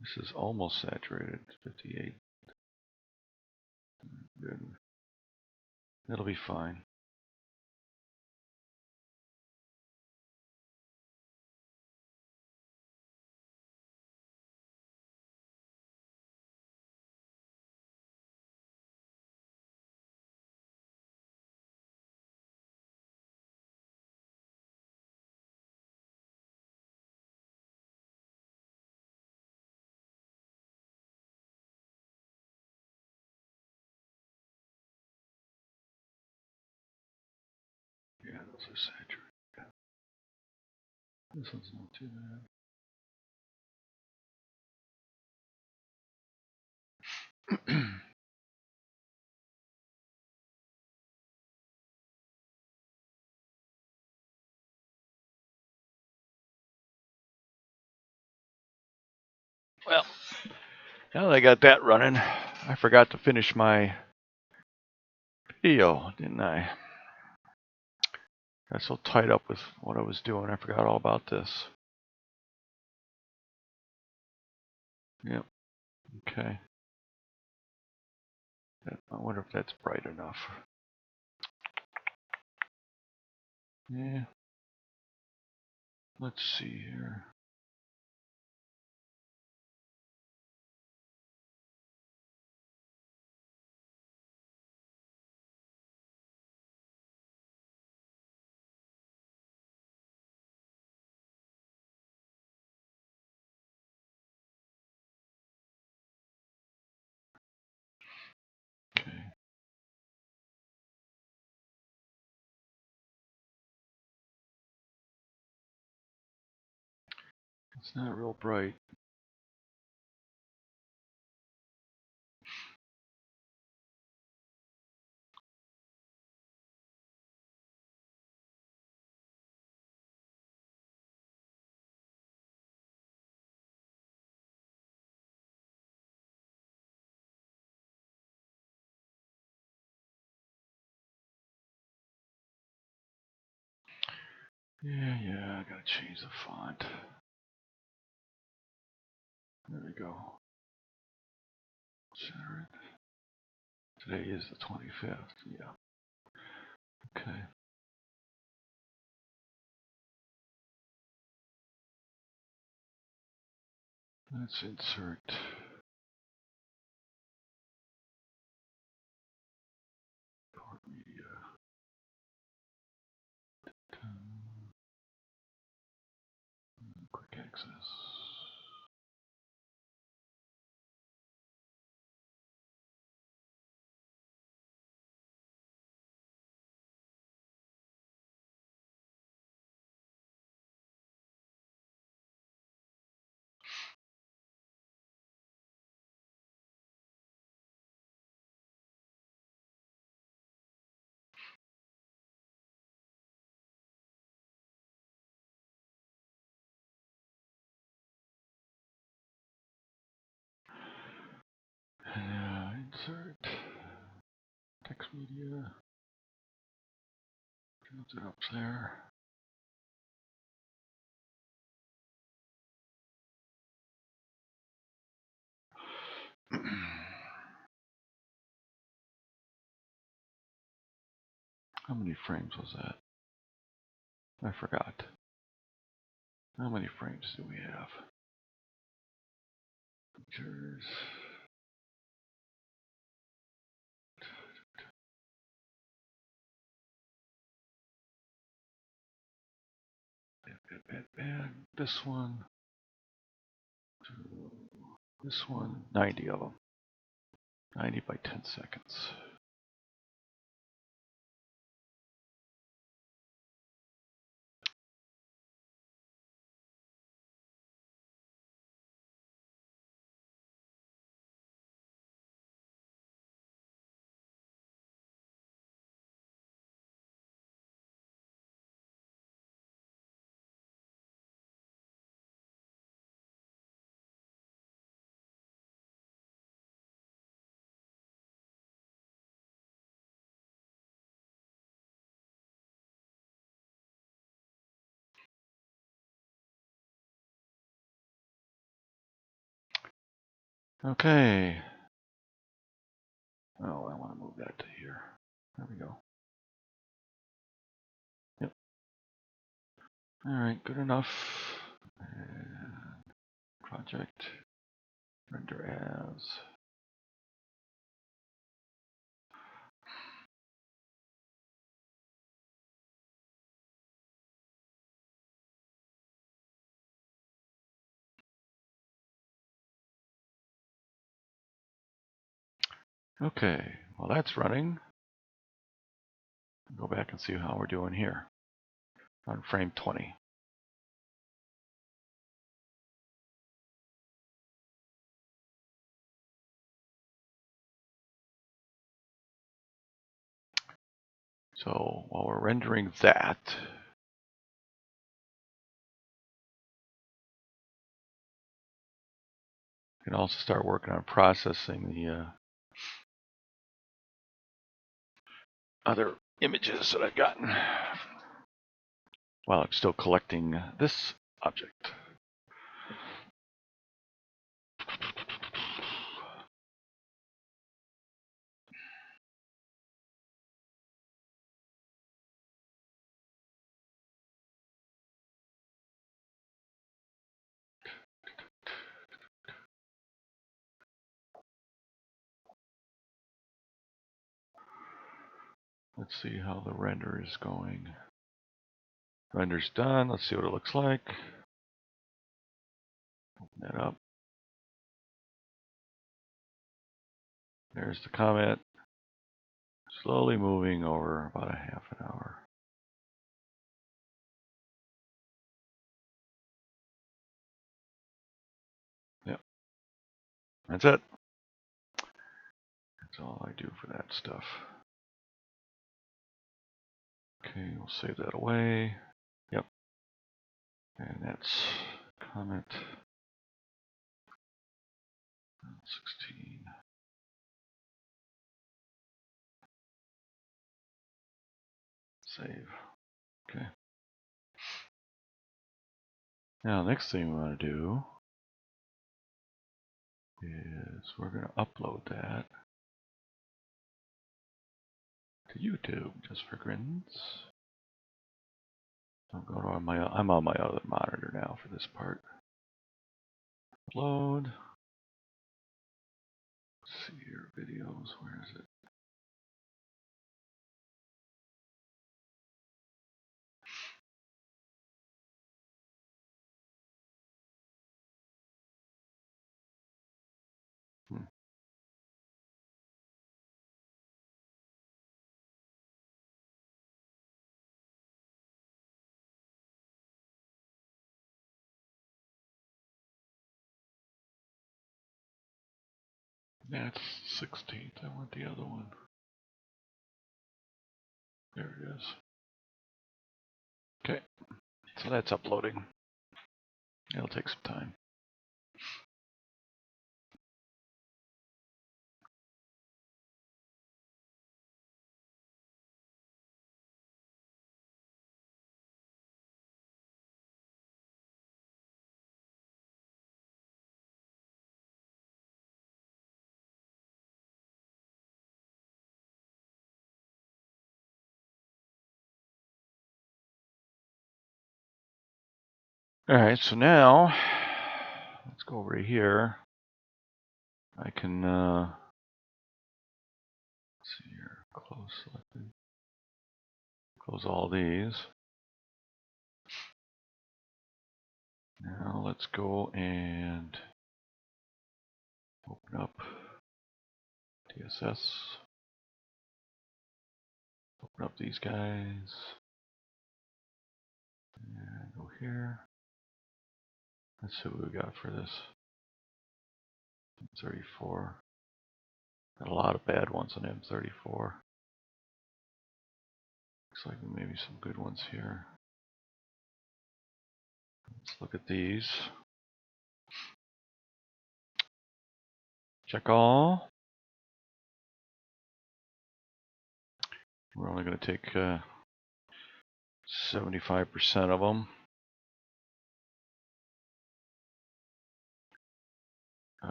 This is almost saturated. It's 58. Good. It'll be fine. Yeah, those are saturated. This one's not too bad. Well, now that I got that running, I forgot to finish my video, didn't I? Got so tied up with what I was doing, I forgot all about this. Yep. Okay. I wonder if that's bright enough. Yeah. Let's see here. Okay. It's not real bright. Yeah, I gotta change the font. There we go. Center it. Today is the 25th. Yeah. Okay. Let's insert report media. Max Media. Build it up there. How many frames was that? I forgot. How many frames do we have? Pictures. And this one. This one. 90 of them. 90 by 10 seconds. Okay. Oh, I want to move that to here. There we go. Yep. All right, good enough. And project, render as. Okay, well that's running. Go back and see how we're doing here on frame 20. So while we're rendering that, you can also start working on processing the other images that I've gotten while I'm still collecting this object. Let's see how the render is going. Render's done. Let's see what it looks like. Open that up. There's the comet. Slowly moving over about a half an hour. Yep. That's it. That's all I do for that stuff. Okay, we'll save that away. Yep. And that's comet 16. Save. Okay. Now, next thing we want to do is we're going to upload that to YouTube just for grins. I'll go to my. I'm on my other monitor now for this part. Upload. Let's see here, videos. Where is it? That's 16th. I want the other one. There it is. Okay, so that's uploading. It'll take some time. All right, so now let's go over here. I can let's see here, close selected. Close all these. Now let's go and open up TSS. Open up these guys. And go here. Let's see what we got for this. 34. Got a lot of bad ones on M34. Looks like maybe some good ones here. Let's look at these. Check all. We're only going to take 75% of them.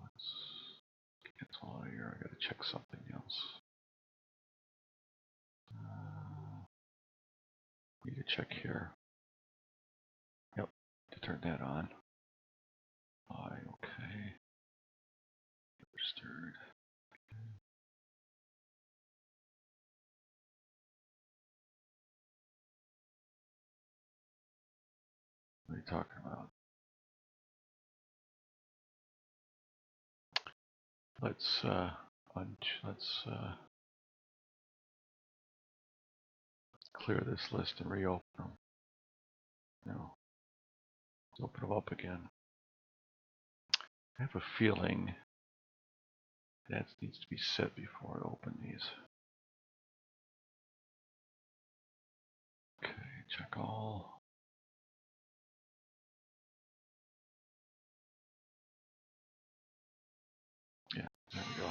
Let's cancel out of here. I got to check something else. Need to check here. Yep, to turn that on. Okay. Registered. What are you talking about? Let's clear this list and reopen them. No. Let's open them up again. I have a feeling that needs to be set before I open these. Okay, check all. Yeah, there we go.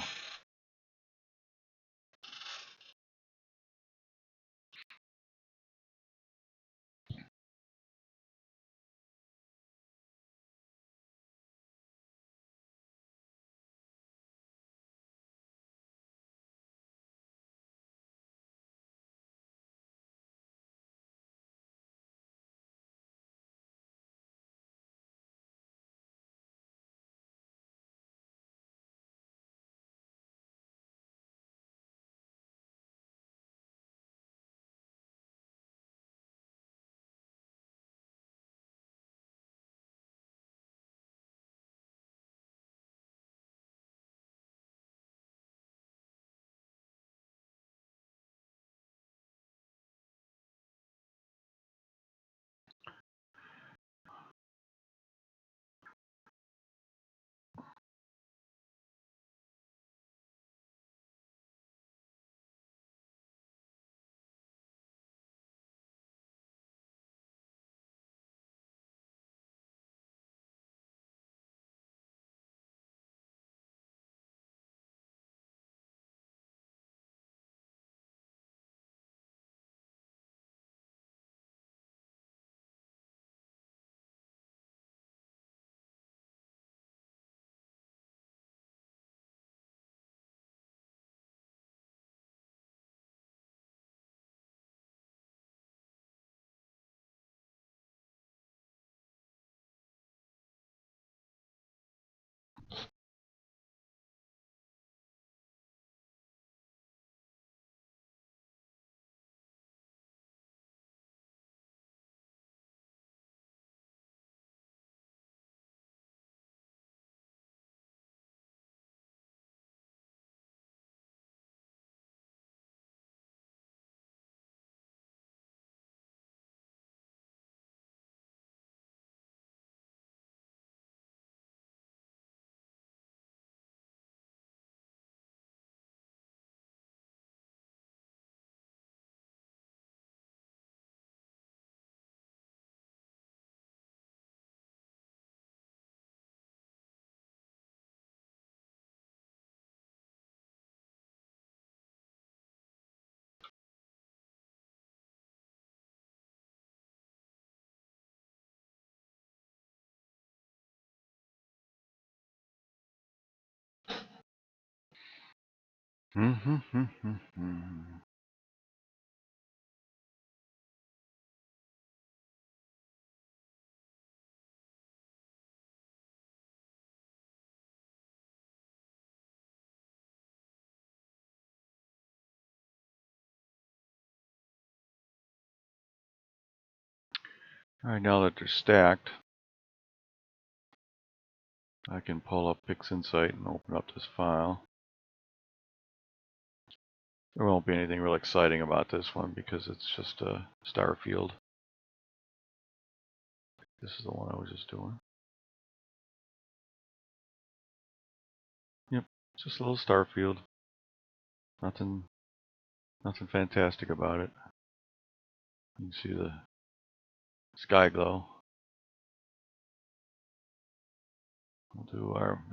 Alright, now that they're stacked, I can pull up PixInsight and open up this file. There won't be anything real exciting about this one because it's just a star field. This is the one I was just doing. Yep, just a little star field. Nothing fantastic about it. You can see the sky glow.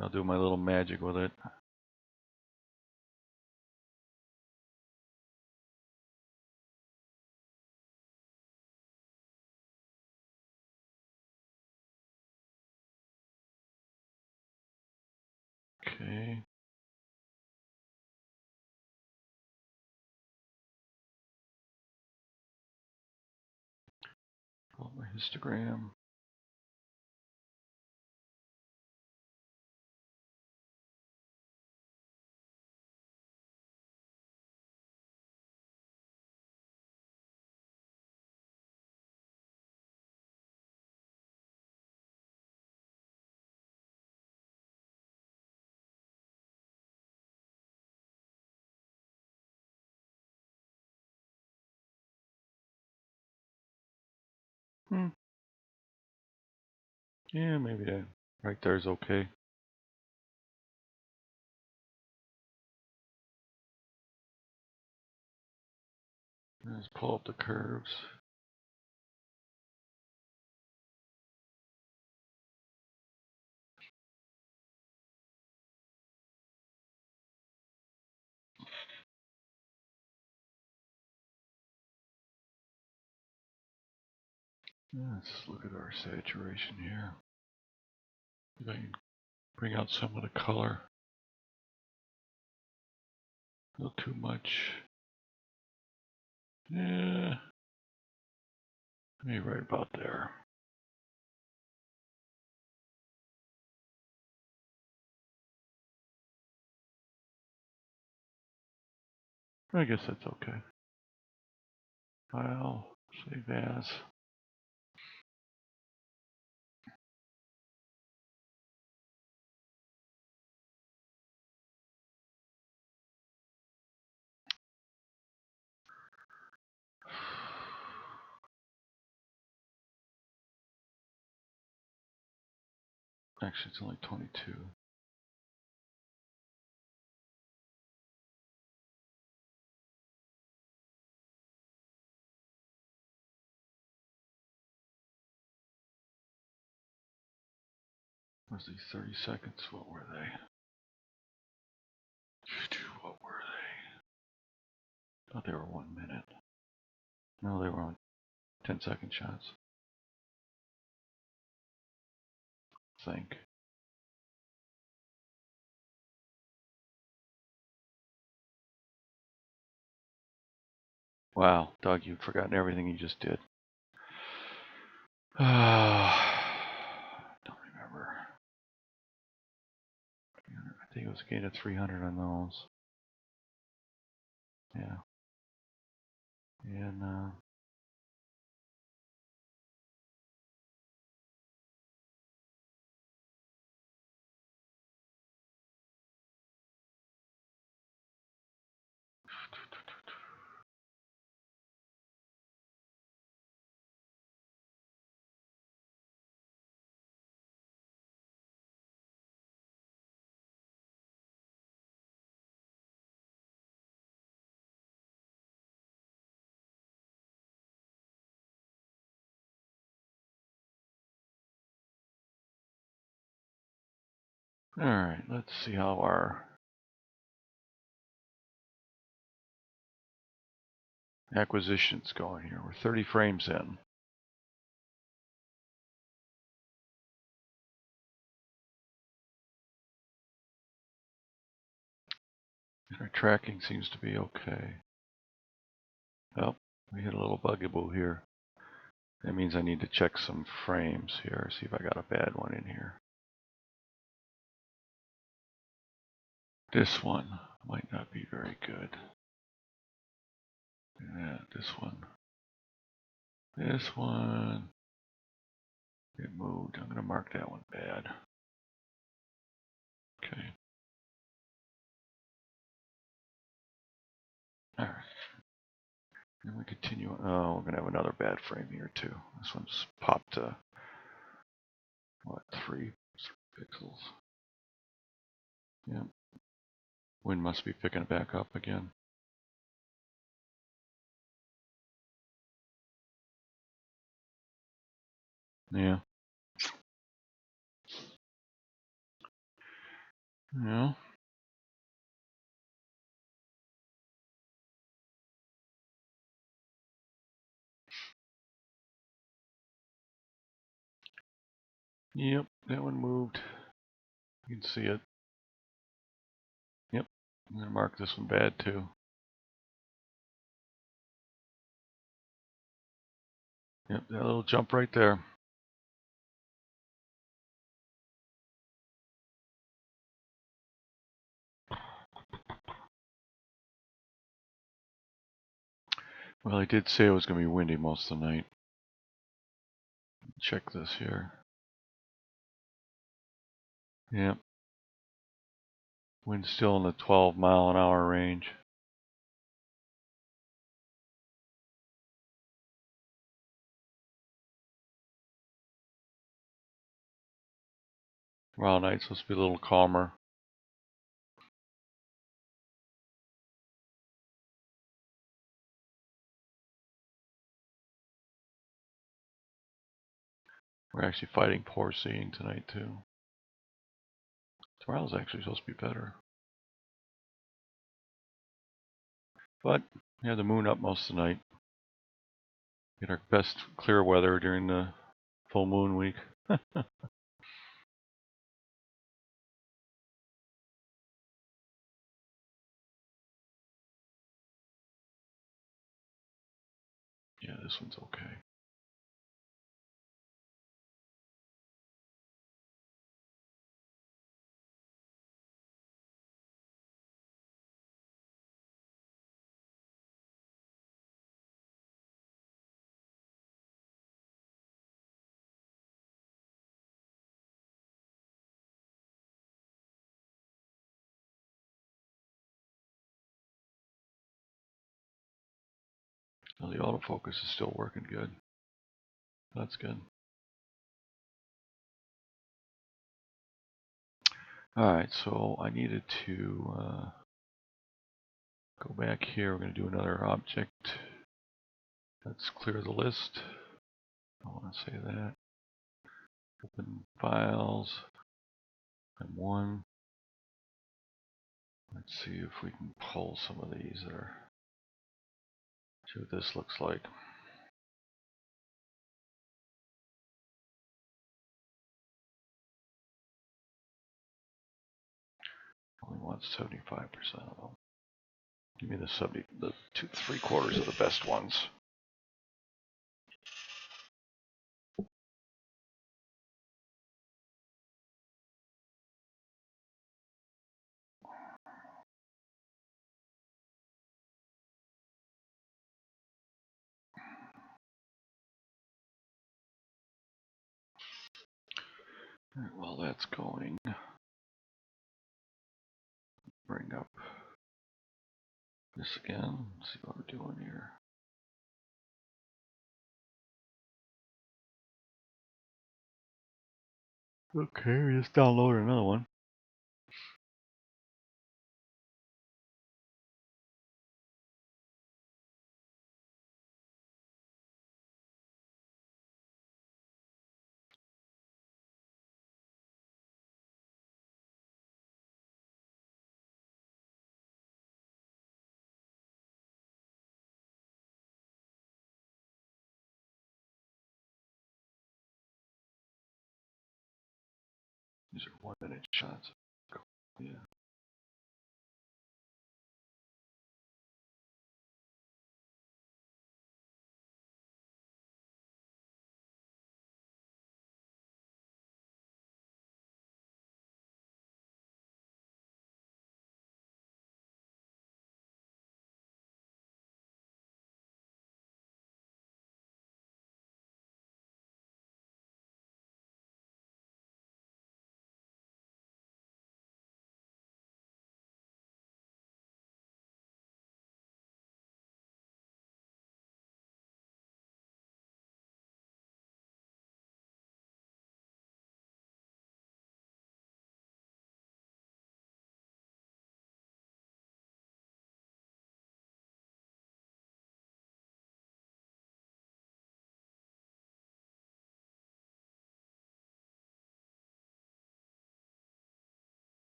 I'll do my little magic with it. Okay. Pull up my histogram. Yeah, maybe that right there is okay. Let's pull up the curves. Let's look at our saturation here. See if I can bring out some of the color. A little too much. Yeah, maybe right about there. I guess that's okay. File, save as. Actually, it's only 22. Where's these 30 seconds? What were they? What were they? I thought they were 1 minute. No, they were only 10-second shots. I think. Wow, Doug, you've forgotten everything you just did. Don't remember. I think it was a gain of 300 on those. Yeah. And all right, let's see how our acquisition's going here. We're 30 frames in. Our tracking seems to be okay. Oh, we hit a little bugaboo here. That means I need to check some frames here, see if I got a bad one in here. This one might not be very good. Yeah, this one. This one. It moved. I'm going to mark that one bad. Okay. All right. Then we continue. Oh, we're going to have another bad frame here too. This one's popped to, what, 3 pixels. Yeah. Wind must be picking it back up again. Yeah. Yeah. Yep, that one moved. You can see it. Yep. I'm going to mark this one bad too. Yep, that little jump right there. Well, I did say it was going to be windy most of the night. Check this here. Yep. Wind's still in the 12-mile-an-hour range. Tomorrow night's supposed to be a little calmer. We're actually fighting poor seeing tonight too. Tomorrow's actually supposed to be better. But yeah, the moon up most of the night. Get our best clear weather during the full moon week. Yeah, this one's okay. Now the autofocus is still working good. That's good. Alright, so I needed to go back here. We're going to do another object. Let's clear the list. I want to say that. Open files. M1. Let's see if we can pull some of these that are. See what this looks like. Only wants 75% of them. Give me the 3/4 of the best ones. Alright, while that's going, bring up this again. See what we're doing here. Okay, we just downloaded another one. These are 1-minute shots. Yeah.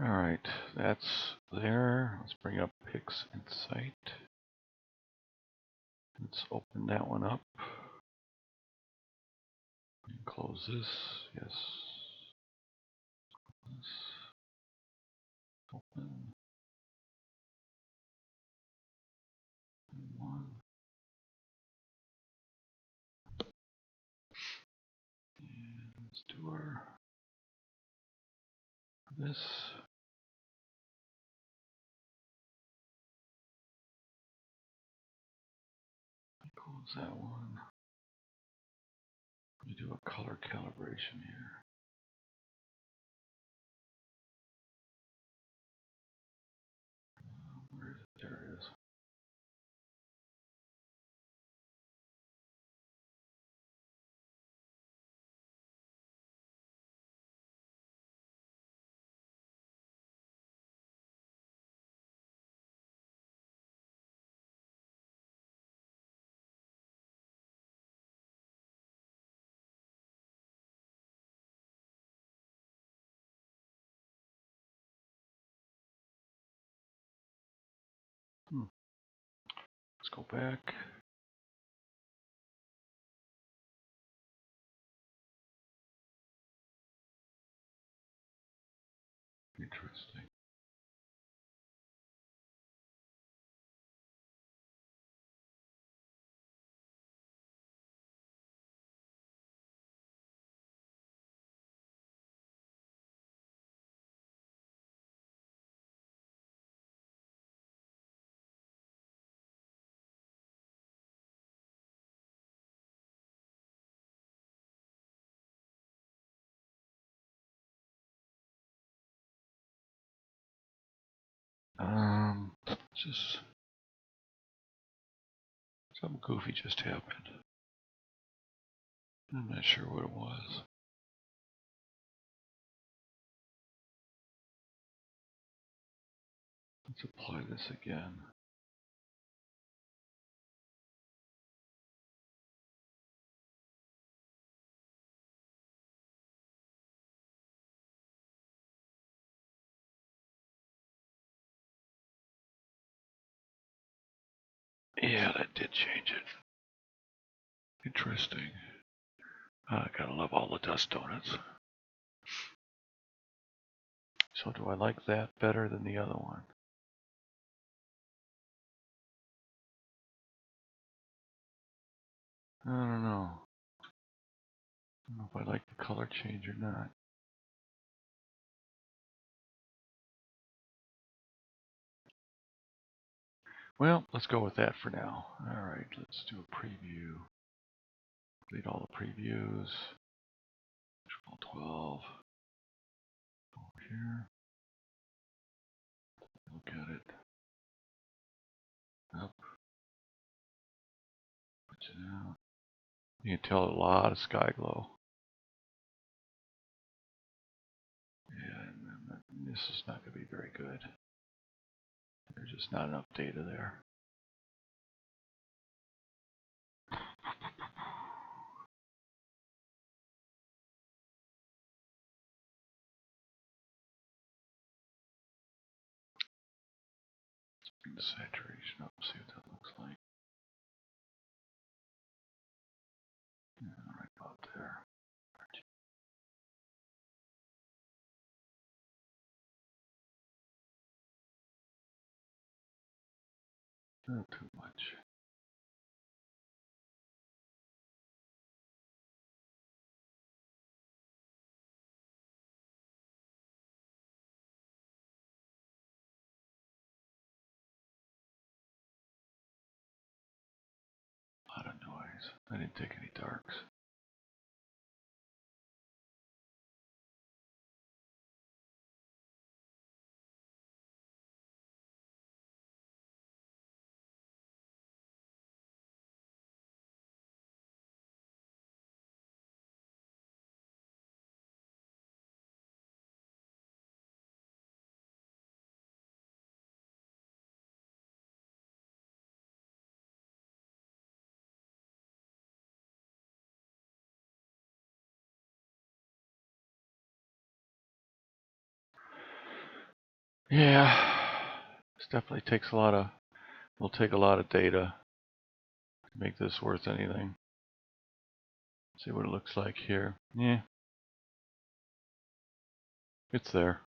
All right, that's there. Let's bring up Pix Insight. Let's open that one up. And close this. Yes. Let's open. One. And let's do our this. Close that one. Let me do a color calibration here. Where is it? There it is. Let's go back. Interesting. Just something goofy just happened. I'm not sure what it was. Let's apply this again. Yeah, that did change it. Interesting. I gotta love all the dust donuts. So do I like that better than the other one? I don't know. I don't know if I like the color change or not. Well, let's go with that for now. Alright, let's do a preview. Delete all the previews. Control 12. Over here. Look at it. Up. Put it out. You can tell a lot of sky glow. Yeah, this is not going to be very good. There's just not enough data there. Bring the saturation up, see what that looks like. Yeah, right about there. Not too much. A lot of noise. I didn't take any darks. Yeah, this definitely takes a lot of, will take a lot of data to make this worth anything. See what it looks like here. Yeah, it's there.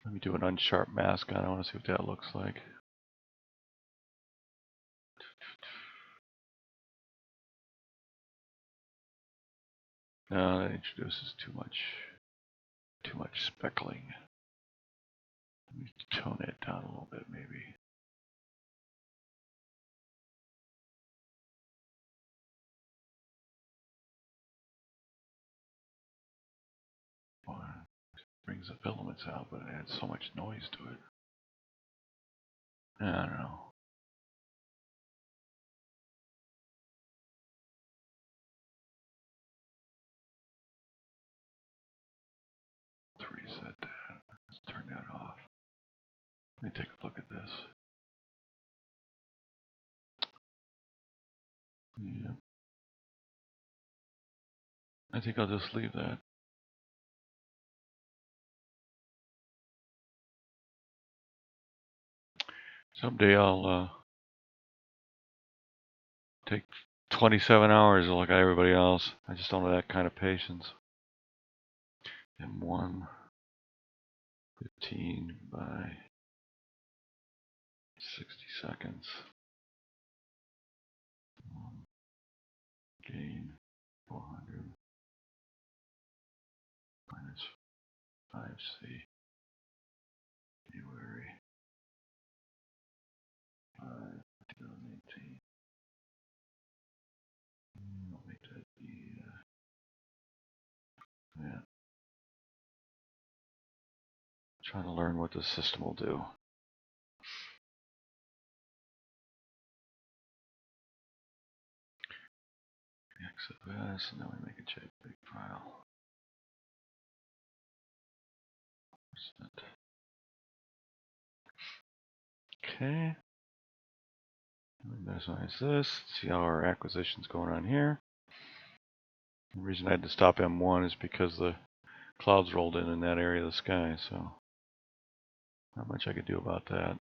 Let me do an unsharp mask on it. I want to see what that looks like. No, that introduces too much speckling. Let me tone it down a little bit, maybe. Well, it brings the filaments out, but it adds so much noise to it. I don't know. Let's reset that. Let's turn that off. Let me take a look at this. Yeah. I think I'll just leave that. Someday I'll take 27 hours to look at everybody else. I just don't have that kind of patience. M1, 15 by 60 seconds. Gain 400 minus 5C. January 5, 2018. I'll make that be, yeah. Trying to learn what the system will do. Exit this, and then we make a JPEG file. Okay. Minimize this. See how our acquisition's going on here. The reason I had to stop M1 is because the clouds rolled in that area of the sky, so not much I could do about that.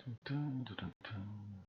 Dun, dun, dun, dun, dun.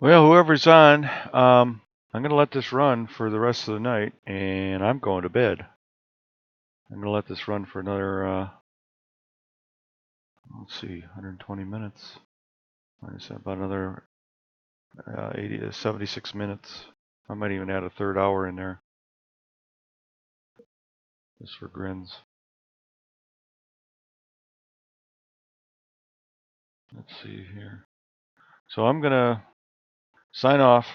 Well, whoever's on, I'm going to let this run for the rest of the night, and I'm going to bed. I'm going to let this run for another, let's see, 120 minutes. Minus about another 80 to 76 minutes. I might even add a third hour in there, just for grins. Let's see here. So I'm going to sign off.